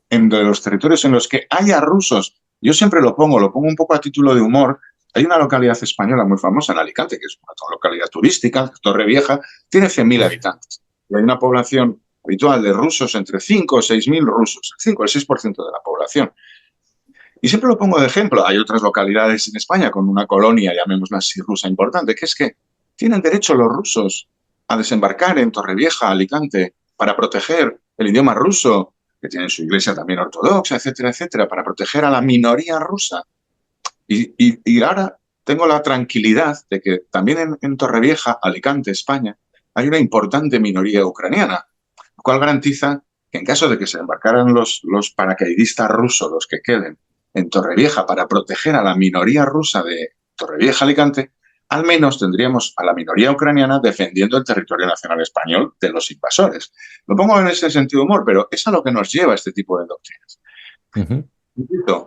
de los territorios en los que haya rusos, yo siempre lo pongo un poco a título de humor. Hay una localidad española muy famosa en Alicante, que es una localidad turística, Torrevieja, tiene 100.000 habitantes. Y hay una población habitual de rusos entre 5 o 6.000 rusos, el 5 o el 6% de la población. Y siempre lo pongo de ejemplo. Hay otras localidades en España con una colonia, llamémosla así, rusa importante, que es que tienen derecho los rusos a desembarcar en Torrevieja, Alicante, para proteger el idioma ruso, que tienen su iglesia también ortodoxa, etcétera, etcétera, para proteger a la minoría rusa. Y ahora tengo la tranquilidad de que también en Torrevieja, Alicante, España, hay una importante minoría ucraniana, lo cual garantiza que en caso de que se embarcaran los paracaidistas rusos, los que queden en Torrevieja, para proteger a la minoría rusa de Torrevieja, Alicante, al menos tendríamos a la minoría ucraniana defendiendo el territorio nacional español de los invasores. Lo pongo en ese sentido de humor, pero es a lo que nos lleva este tipo de doctrinas. Ujú.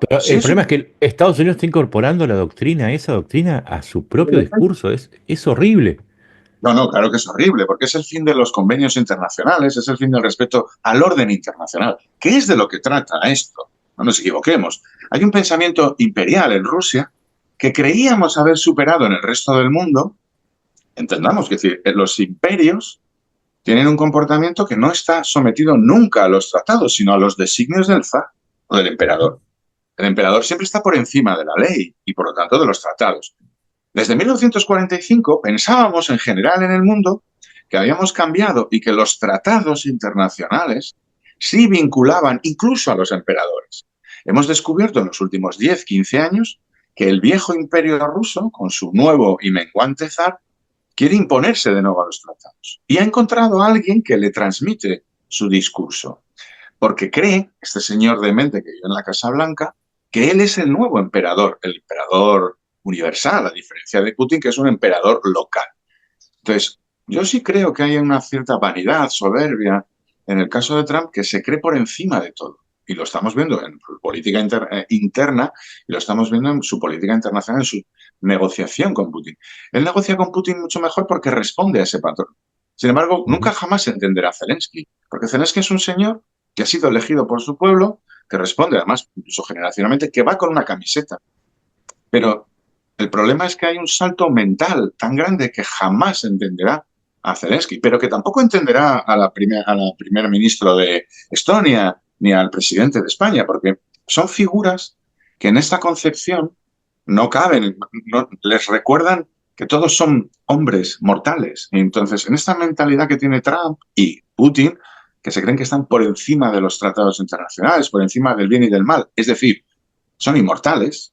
Pero Si el eso problema es que Estados Unidos está incorporando esa doctrina, a su propio discurso. Es horrible. No, no, claro que es horrible, porque es el fin de los convenios internacionales, es el fin del respeto al orden internacional. ¿Qué es de lo que trata esto? No nos equivoquemos. Hay un pensamiento imperial en Rusia que creíamos haber superado en el resto del mundo. Entendamos que decir, los imperios tienen un comportamiento que no está sometido nunca a los tratados, sino a los designios del zar o del Ujú. emperador. El emperador siempre está por encima de la ley y, por lo tanto, de los tratados. Desde 1945 pensábamos en general en el mundo que habíamos cambiado y que los tratados internacionales sí vinculaban incluso a los emperadores. Hemos descubierto en los últimos 10, 15 años que el viejo imperio ruso, con su nuevo y menguante zar, quiere imponerse de nuevo a los tratados. Y ha encontrado a alguien que le transmite su discurso, porque cree, este señor demente que vive en la Casa Blanca, que él es el nuevo emperador, el emperador universal, a diferencia de Putin, que es un emperador local. Entonces, yo sí creo que hay una cierta vanidad, soberbia, en el caso de Trump, que se cree por encima de todo. Y lo estamos viendo en su política interna y lo estamos viendo en su política internacional, en su negociación con Putin. Él negocia con Putin mucho mejor porque responde a ese patrón. Sin embargo, nunca Ujú. jamás entenderá a Zelensky, porque Zelensky es un señor que ha sido elegido por su pueblo, que responde además, incluso generacionalmente, que va con una camiseta. Pero el problema es que hay un salto mental tan grande que jamás entenderá a Zelensky, pero que tampoco entenderá a la primera ministra de Estonia ni al presidente de España, porque son figuras que en esta concepción no caben, no, les recuerdan que todos son hombres mortales. Y entonces, en esta mentalidad que tiene Trump y Putin, que se creen que están por encima de los tratados internacionales, por encima del bien y del mal, es decir, son inmortales,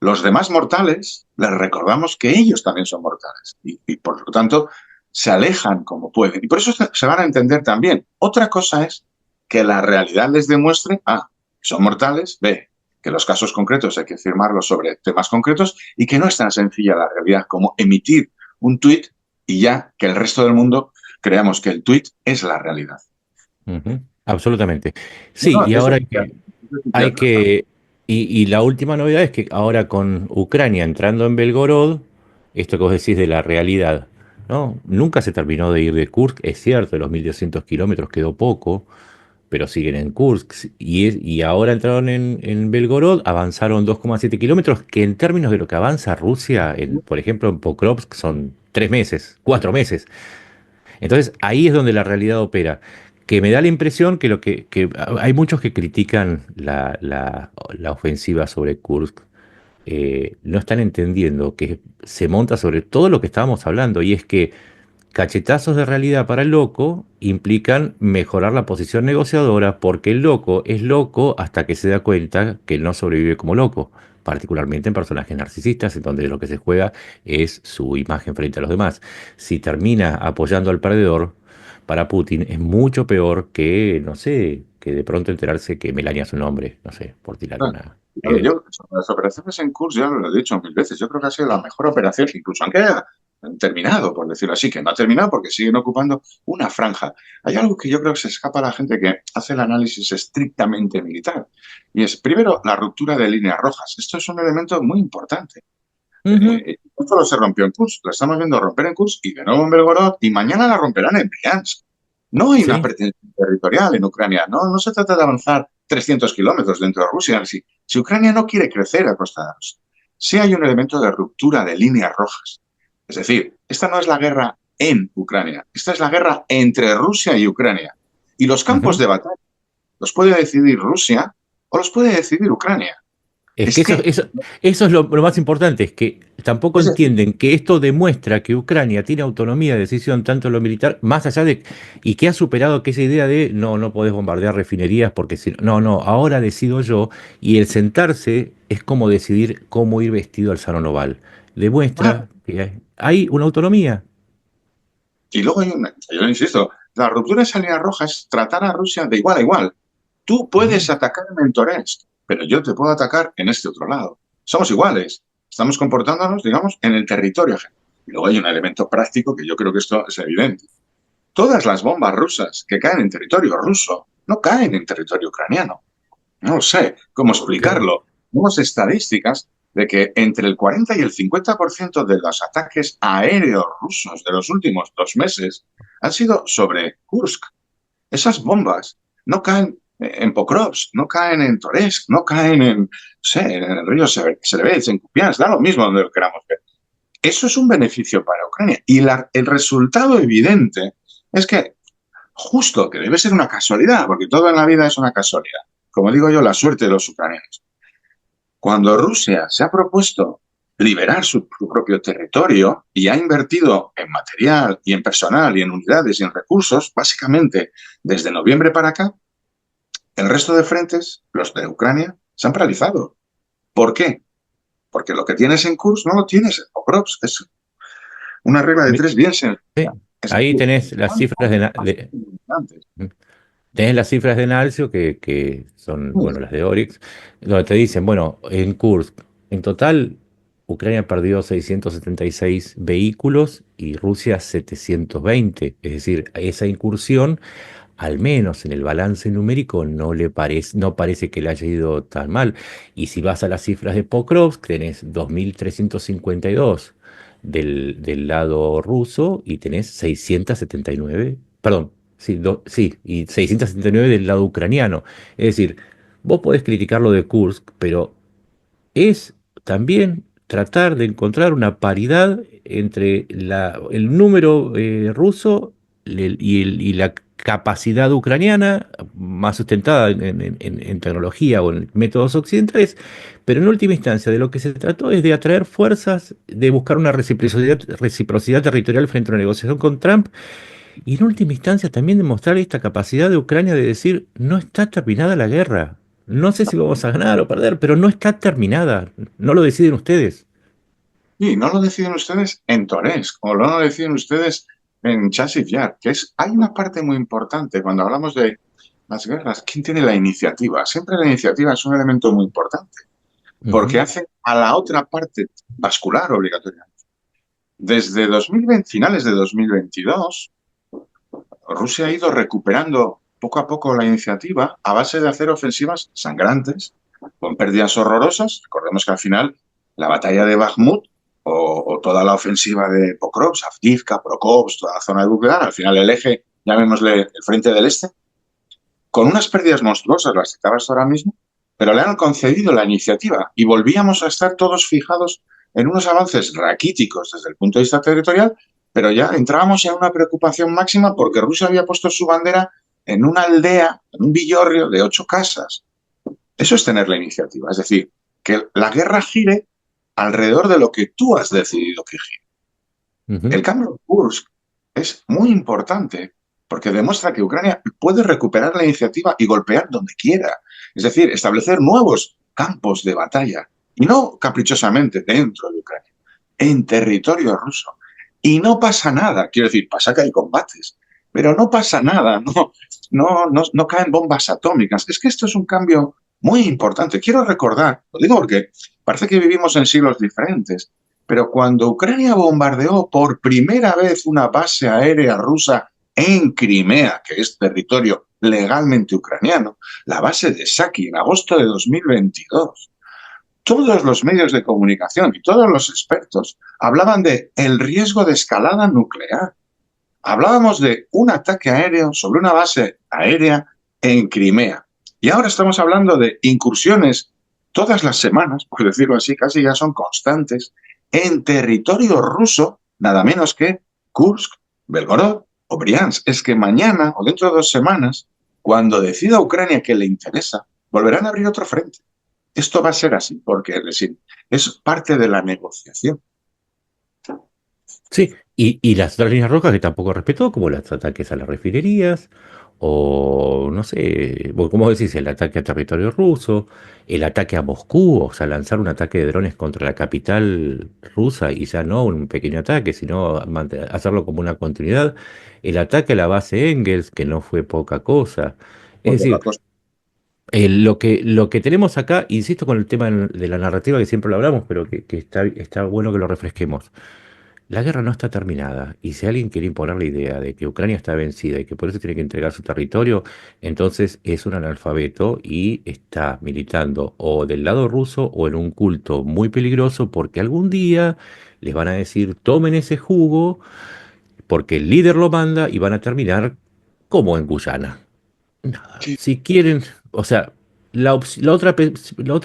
los demás mortales les recordamos que ellos también son mortales y por lo tanto se alejan como pueden. Y por eso se van a entender también. Otra cosa es que la realidad les demuestre, A, que son mortales, B, que los casos concretos hay que firmarlos sobre temas concretos y que no es tan sencilla la realidad como emitir un tuit y ya que el resto del mundo creamos que el tuit es la realidad. Ujú, absolutamente. No, Sí, no, y eso ahora ya hay que, y la última novedad es que ahora con Ucrania entrando en Belgorod, esto que vos decís de la realidad, ¿no? Nunca se terminó de ir de Kursk, es cierto, los 1.200 kilómetros quedó poco, pero siguen en Kursk, y ahora entraron en Belgorod, avanzaron 2,7 kilómetros, que en términos de lo que avanza Rusia, por ejemplo, en Pokrovsk son 3 meses, 4 meses. Entonces ahí es donde la realidad opera. Que me da la impresión que hay muchos que critican la ofensiva sobre Kursk, no están entendiendo que se monta sobre todo lo que estábamos hablando, y es que cachetazos de realidad para el loco implican mejorar la posición negociadora, porque el loco es loco hasta que se da cuenta que no sobrevive como loco, particularmente en personajes narcisistas, en donde lo que se juega es su imagen frente a los demás. Si termina apoyando al perdedor, para Putin es mucho peor que, no sé, que de pronto enterarse que Melania es un hombre, no sé, por tirar Ah, una claro, idea. las operaciones en curso, ya lo he dicho mil veces, yo creo que ha sido la mejor operación, incluso aunque haya terminado, por decirlo así, que no ha terminado porque siguen ocupando una franja. Hay algo que yo creo que se escapa a la gente que hace el análisis estrictamente militar, y es, primero, la ruptura de líneas rojas. Esto es un elemento muy importante. Ujú. No solo se rompió en Kursk, la estamos viendo romper en Kursk y de nuevo en Belgorod, y mañana la romperán en Briansk. No hay una Sí. pretensión territorial en Ucrania, no se trata de avanzar 300 kilómetros dentro de Rusia. Si Ucrania no quiere crecer a costa de Rusia, sí hay un elemento de ruptura de líneas rojas. Es decir, esta no es la guerra en Ucrania, esta es la guerra entre Rusia y Ucrania. Y los campos Ujú. de batalla los puede decidir Rusia o los puede decidir Ucrania. Es que Es que eso es lo más importante, es que tampoco es decir, entienden que esto demuestra que Ucrania tiene autonomía de decisión tanto en lo militar, más allá de, y que ha superado que esa idea de no, no podés bombardear refinerías porque si no, no, ahora decido yo, y el sentarse es como decidir cómo ir vestido al salón oval. ah, Demuestra que hay una autonomía. y luego hay una, yo insisto, la ruptura de esa línea roja es tratar a Rusia de igual a igual. Tú Ujú. puedes atacarme en Torens, pero yo te puedo atacar en este otro lado. Somos iguales. Estamos comportándonos, digamos, en el territorio ajeno. Y luego hay un elemento práctico que yo creo que esto es evidente. Todas las bombas rusas que caen en territorio ruso no caen en territorio ucraniano. No sé cómo Claro. explicarlo. Tenemos estadísticas de que entre el 40 y el 50% de los ataques aéreos rusos de los últimos 2 meses han sido sobre Kursk. Esas bombas no caen en Pokrovsk, no caen en Toretsk, no caen en, no sé, en el río Serebets, en Kupiansk, da lo mismo donde lo queramos ver. Eso es un beneficio para Ucrania. Y el resultado evidente es que justo, que debe ser una casualidad, porque todo en la vida es una casualidad, como digo yo, la suerte de los ucranianos. Cuando Rusia se ha propuesto liberar su propio territorio y ha invertido en material y en personal y en unidades y en recursos, básicamente desde noviembre para acá, el resto de frentes, los de Ucrania, se han paralizado. ¿Por qué? Porque lo que tienes en Kursk no lo tienes en Pokrovsk. Es una regla de Mi- tres bien sencilla. sí. Es Ahí decir, tenés las cifras antes. tenés las cifras de Nalcio, que son, bueno, las de Oryx, donde te dicen, bueno, en Kursk, en total, Ucrania perdió 676 vehículos y Rusia 720. Es decir, esa incursión, al menos en el balance numérico, no parece que le haya ido tan mal. Y si vas a las cifras de Pokrovsk, tenés 2.352 del lado ruso y tenés 679, perdón, sí, sí, y 679 del lado ucraniano. Es decir, vos podés criticar lo de Kursk, pero es también tratar de encontrar una paridad entre el número ruso y la capacidad ucraniana, más sustentada en tecnología o en métodos occidentales, pero en última instancia de lo que se trató es de atraer fuerzas, de buscar una reciprocidad territorial frente a una negociación con Trump y en última instancia también demostrar esta capacidad de Ucrania de decir, no está terminada la guerra. No sé si vamos a ganar o perder, pero no está terminada. No lo deciden ustedes. Y no lo deciden ustedes en Donetsk, o no lo deciden ustedes en Chasiv Yar, hay una parte muy importante cuando hablamos de las guerras. ¿Quién tiene la iniciativa? Siempre la iniciativa es un elemento muy importante, porque Ujú. hace a la otra parte bascular obligatoriamente. Desde 2020, finales de 2022, Rusia ha ido recuperando poco a poco la iniciativa a base de hacer ofensivas sangrantes, con pérdidas horrorosas. Recordemos que al final la batalla de Bakhmut o toda la ofensiva de Pokrovsk, Avdiivka, Prokopsk, toda la zona de nuclear, al final el eje, llamémosle el frente del este, con unas pérdidas monstruosas, las citabas ahora mismo, pero le han concedido la iniciativa y volvíamos a estar todos fijados en unos avances raquíticos desde el punto de vista territorial, pero ya entrábamos en una preocupación máxima porque Rusia había puesto su bandera en una aldea, en un villorrio de 8 casas. Eso es tener la iniciativa, es decir, que la guerra gire alrededor de lo que tú has decidido que gire. Ujú. El cambio de Kursk es muy importante porque demuestra que Ucrania puede recuperar la iniciativa y golpear donde quiera. Es decir, establecer nuevos campos de batalla y no caprichosamente dentro de Ucrania, en territorio ruso. Y no pasa nada, quiero decir, pasa que hay combates, pero no pasa nada, no caen bombas atómicas. Es que esto es un cambio muy importante. Quiero recordar, lo digo porque parece que vivimos en siglos diferentes, pero cuando Ucrania bombardeó por primera vez una base aérea rusa en Crimea, que es territorio legalmente ucraniano, la base de Saki en agosto de 2022, todos los medios de comunicación y todos los expertos hablaban de el riesgo de escalada nuclear. Hablábamos de un ataque aéreo sobre una base aérea en Crimea. Y ahora estamos hablando de incursiones todas las semanas, por decirlo así, casi ya son constantes, en territorio ruso, nada menos que Kursk, Belgorod o Briansk. Es que mañana o dentro de 2 semanas, cuando decida Ucrania que le interesa, volverán a abrir otro frente. Esto va a ser así, porque es parte de la negociación. Sí, y las otras líneas rojas que tampoco respetó, como los ataques a las refinerías, o no sé, como decís, el ataque a territorio ruso, el ataque a Moscú, o sea, lanzar un ataque de drones contra la capital rusa y ya no un pequeño ataque, sino hacerlo como una continuidad, el ataque a la base Engels, que no fue poca cosa. Es Muy poca decir, cosa. lo que tenemos acá, insisto con el tema de la narrativa que siempre lo hablamos, pero que está bueno que lo refresquemos. La guerra no está terminada y si alguien quiere imponer la idea de que Ucrania está vencida y que por eso tiene que entregar su territorio, entonces es un analfabeto y está militando o del lado ruso o en un culto muy peligroso porque algún día les van a decir tomen ese jugo porque el líder lo manda y van a terminar como en Guyana. Nada. Sí. Si quieren, o sea, la otra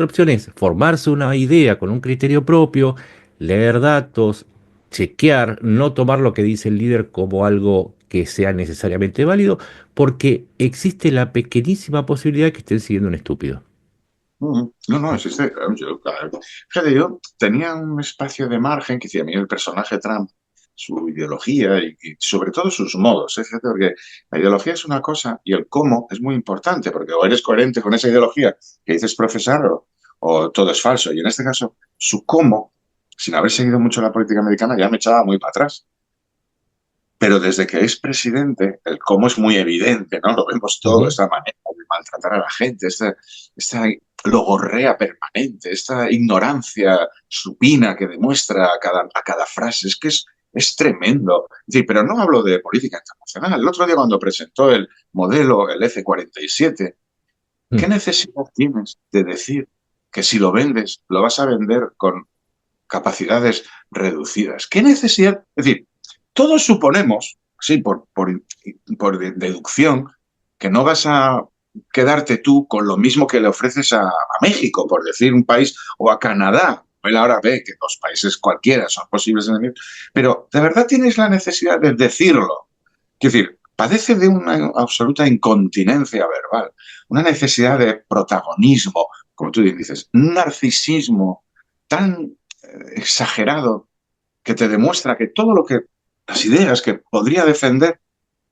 opción es formarse una idea con un criterio propio, leer datos, chequear, no tomar lo que dice el líder como algo que sea necesariamente válido, porque existe la pequeñísima posibilidad que estén siguiendo un estúpido. No, existe. Fíjate, yo tenía un espacio de margen que decía, a mí el personaje Trump, su ideología y sobre todo sus modos. Fíjate, porque la ideología es una cosa y el cómo es muy importante, porque o eres coherente con esa ideología que dices profesar o todo es falso. Y en este caso, su cómo, sin haber seguido mucho la política americana, ya me echaba muy para atrás. Pero desde que es presidente, el cómo es muy evidente, ¿no? Lo vemos todo, Ujú. esta manera de maltratar a la gente, esta logorrea permanente, esta ignorancia supina que demuestra a cada frase. Es tremendo. Es decir, pero no hablo de política internacional. El otro día cuando presentó el modelo, el F-47, ¿qué Mm. necesidad tienes de decir que si lo vendes, lo vas a vender con capacidades reducidas? ¿Qué necesidad? Es decir, todos suponemos, sí, por deducción, que no vas a quedarte tú con lo mismo que le ofreces a México, por decir un país, o a Canadá. Él ahora ve que los países cualquiera son posibles enemigos, pero ¿de verdad tienes la necesidad de decirlo? Quiero decir, padece de una absoluta incontinencia verbal, una necesidad de protagonismo, como tú dices, un narcisismo tan exagerado que te demuestra que todo lo que, las ideas que podría defender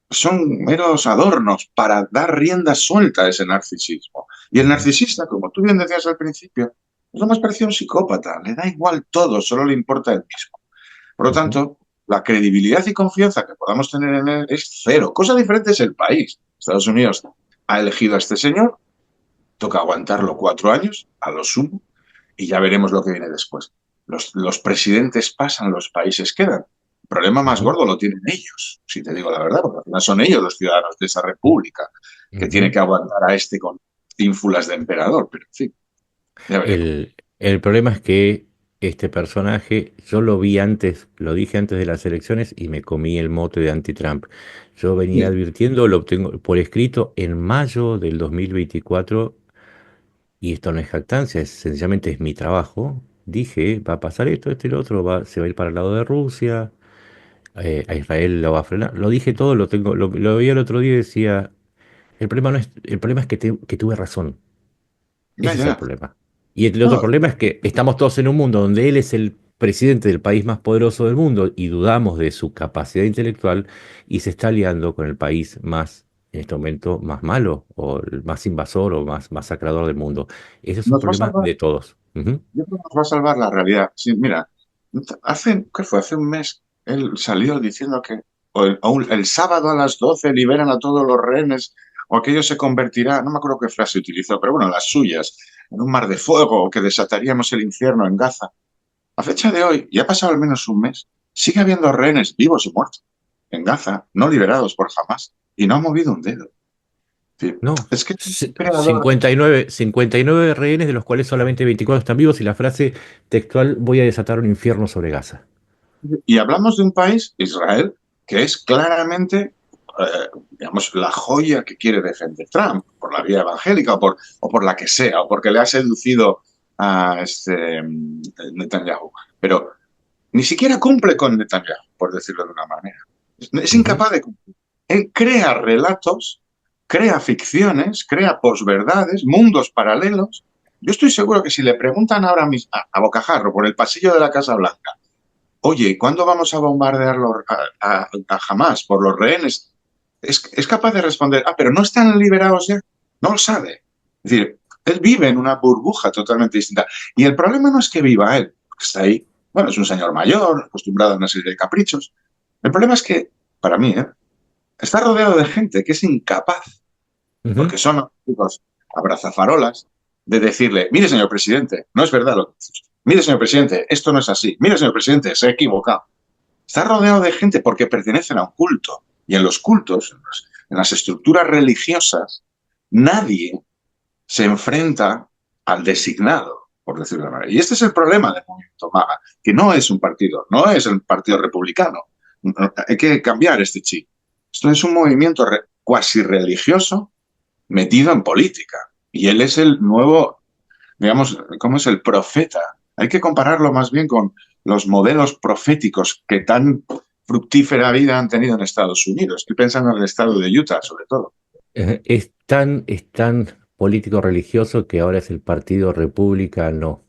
son meros adornos para dar rienda suelta a ese narcisismo. Y el Ujú, narcisista, como tú bien decías al principio, es lo más parecido a un psicópata, le da igual todo, solo le importa el mismo. Por lo ujú. tanto, la credibilidad y confianza que podamos tener en él es cero. Cosa diferente es el país. Estados Unidos ha elegido a este señor, toca aguantarlo 4 años, a lo sumo, y ya veremos lo que viene después. Los presidentes pasan, los países quedan. El problema más Ujú, gordo lo tienen ellos, si te digo la verdad, porque al final son ellos los ciudadanos de esa república que tienen ujú. que aguantar a este con ínfulas de emperador, pero en fin, ya veremos. El problema es que este personaje, yo lo vi antes, lo dije antes de las elecciones y me comí el mote de anti-Trump. Yo venía Sí, advirtiendo, lo tengo por escrito en mayo del 2024, y esto no es jactancia, sencillamente es mi trabajo. Dije, va a pasar esto, esto y lo otro, se va a ir para el lado de Rusia, a Israel lo va a frenar. Lo dije todo, lo tengo, lo veía el otro día y decía, el problema no es, el problema es que tuve razón. ya, Ese es el ya. problema. Y el otro No, problema es que estamos todos en un mundo donde él es el presidente del país más poderoso del mundo y dudamos de su capacidad intelectual, y se está aliando con el país más, en este momento, más malo o el más invasor o más masacrador del mundo. Ese es un nos va a problema salvar. de todos. Ujú. Yo creo que nos va a salvar la realidad. Sí, mira, ¿qué fue? Hace un mes él salió diciendo que el sábado a las 12 liberan a todos los rehenes o aquello se convertirá, no me acuerdo qué frase utilizó, pero bueno, las suyas, en un mar de fuego o que desataríamos el infierno en Gaza. A fecha de hoy, ya ha pasado al menos un mes, sigue habiendo rehenes vivos y muertos en Gaza, no liberados por Hamas, y no ha movido un dedo. Sí, No, es que es un creador. 59 rehenes, de los cuales solamente 24 están vivos, y la frase textual: voy a desatar un infierno sobre Gaza. Y hablamos de un país, Israel, que es claramente, digamos, la joya que quiere defender Trump, por la vía evangélica o por la que sea, o porque le ha seducido a Netanyahu. Pero ni siquiera cumple con Netanyahu, por decirlo de una manera. Es Ujú. incapaz de cumplir. Él crea relatos, crea ficciones, crea posverdades, mundos paralelos. Yo estoy seguro que si le preguntan ahora mismo a Bocajarro por el pasillo de la Casa Blanca, oye, ¿cuándo vamos a bombardear a Hamas por los rehenes? Es capaz de responder, pero no están liberados ya. No lo sabe. Es decir, él vive en una burbuja totalmente distinta. Y el problema no es que viva él, porque está ahí. Bueno, es un señor mayor, acostumbrado a una serie de caprichos. El problema es que, para mí, está rodeado de gente que es incapaz, Ujú. porque son chicos abrazafarolas, de decirle, mire, señor presidente, no es verdad lo que dice. Mire, señor presidente, esto no es así. Mire, señor presidente, se ha equivocado. Está rodeado de gente porque pertenecen a un culto. Y en los cultos, en las estructuras religiosas, nadie se enfrenta al designado, por decirlo de alguna manera. Y este es el problema del movimiento MAGA, que no es un partido, no es el partido republicano. Hay que cambiar este chip. Esto es un movimiento cuasi religioso metido en política. Y él es el nuevo, digamos, ¿cómo es el profeta? Hay que compararlo más bien con los modelos proféticos que tan fructífera vida han tenido en Estados Unidos. Estoy pensando en el estado de Utah, sobre todo. Es tan político religioso que ahora es el Partido Republicano.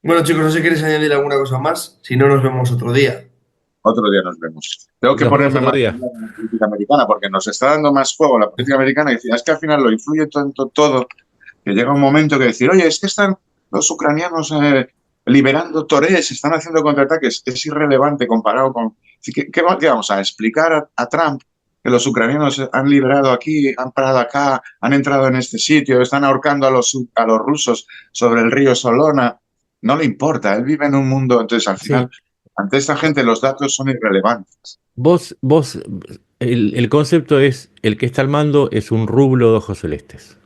Bueno, chicos, no sé si queréis añadir alguna cosa más. Si no, nos vemos otro día. Otro día nos vemos. Tengo que Nos vemos ponerme otro más día. en la política americana porque nos está dando más fuego la política americana. Y decía, es que al final lo influye tanto todo que llega un momento que decir, oye, es que están los ucranianos liberando Torres, están haciendo contraataques. Es irrelevante comparado con... ¿Qué vamos a explicar a Trump que los ucranianos han liberado aquí, han parado acá, han entrado en este sitio, están ahorcando a los rusos sobre el río Solona? No le importa, él vive en un mundo, entonces al final Sí, ante esta gente los datos son irrelevantes. vos, el concepto es: el que está al mando es un rublo de ojos celestes.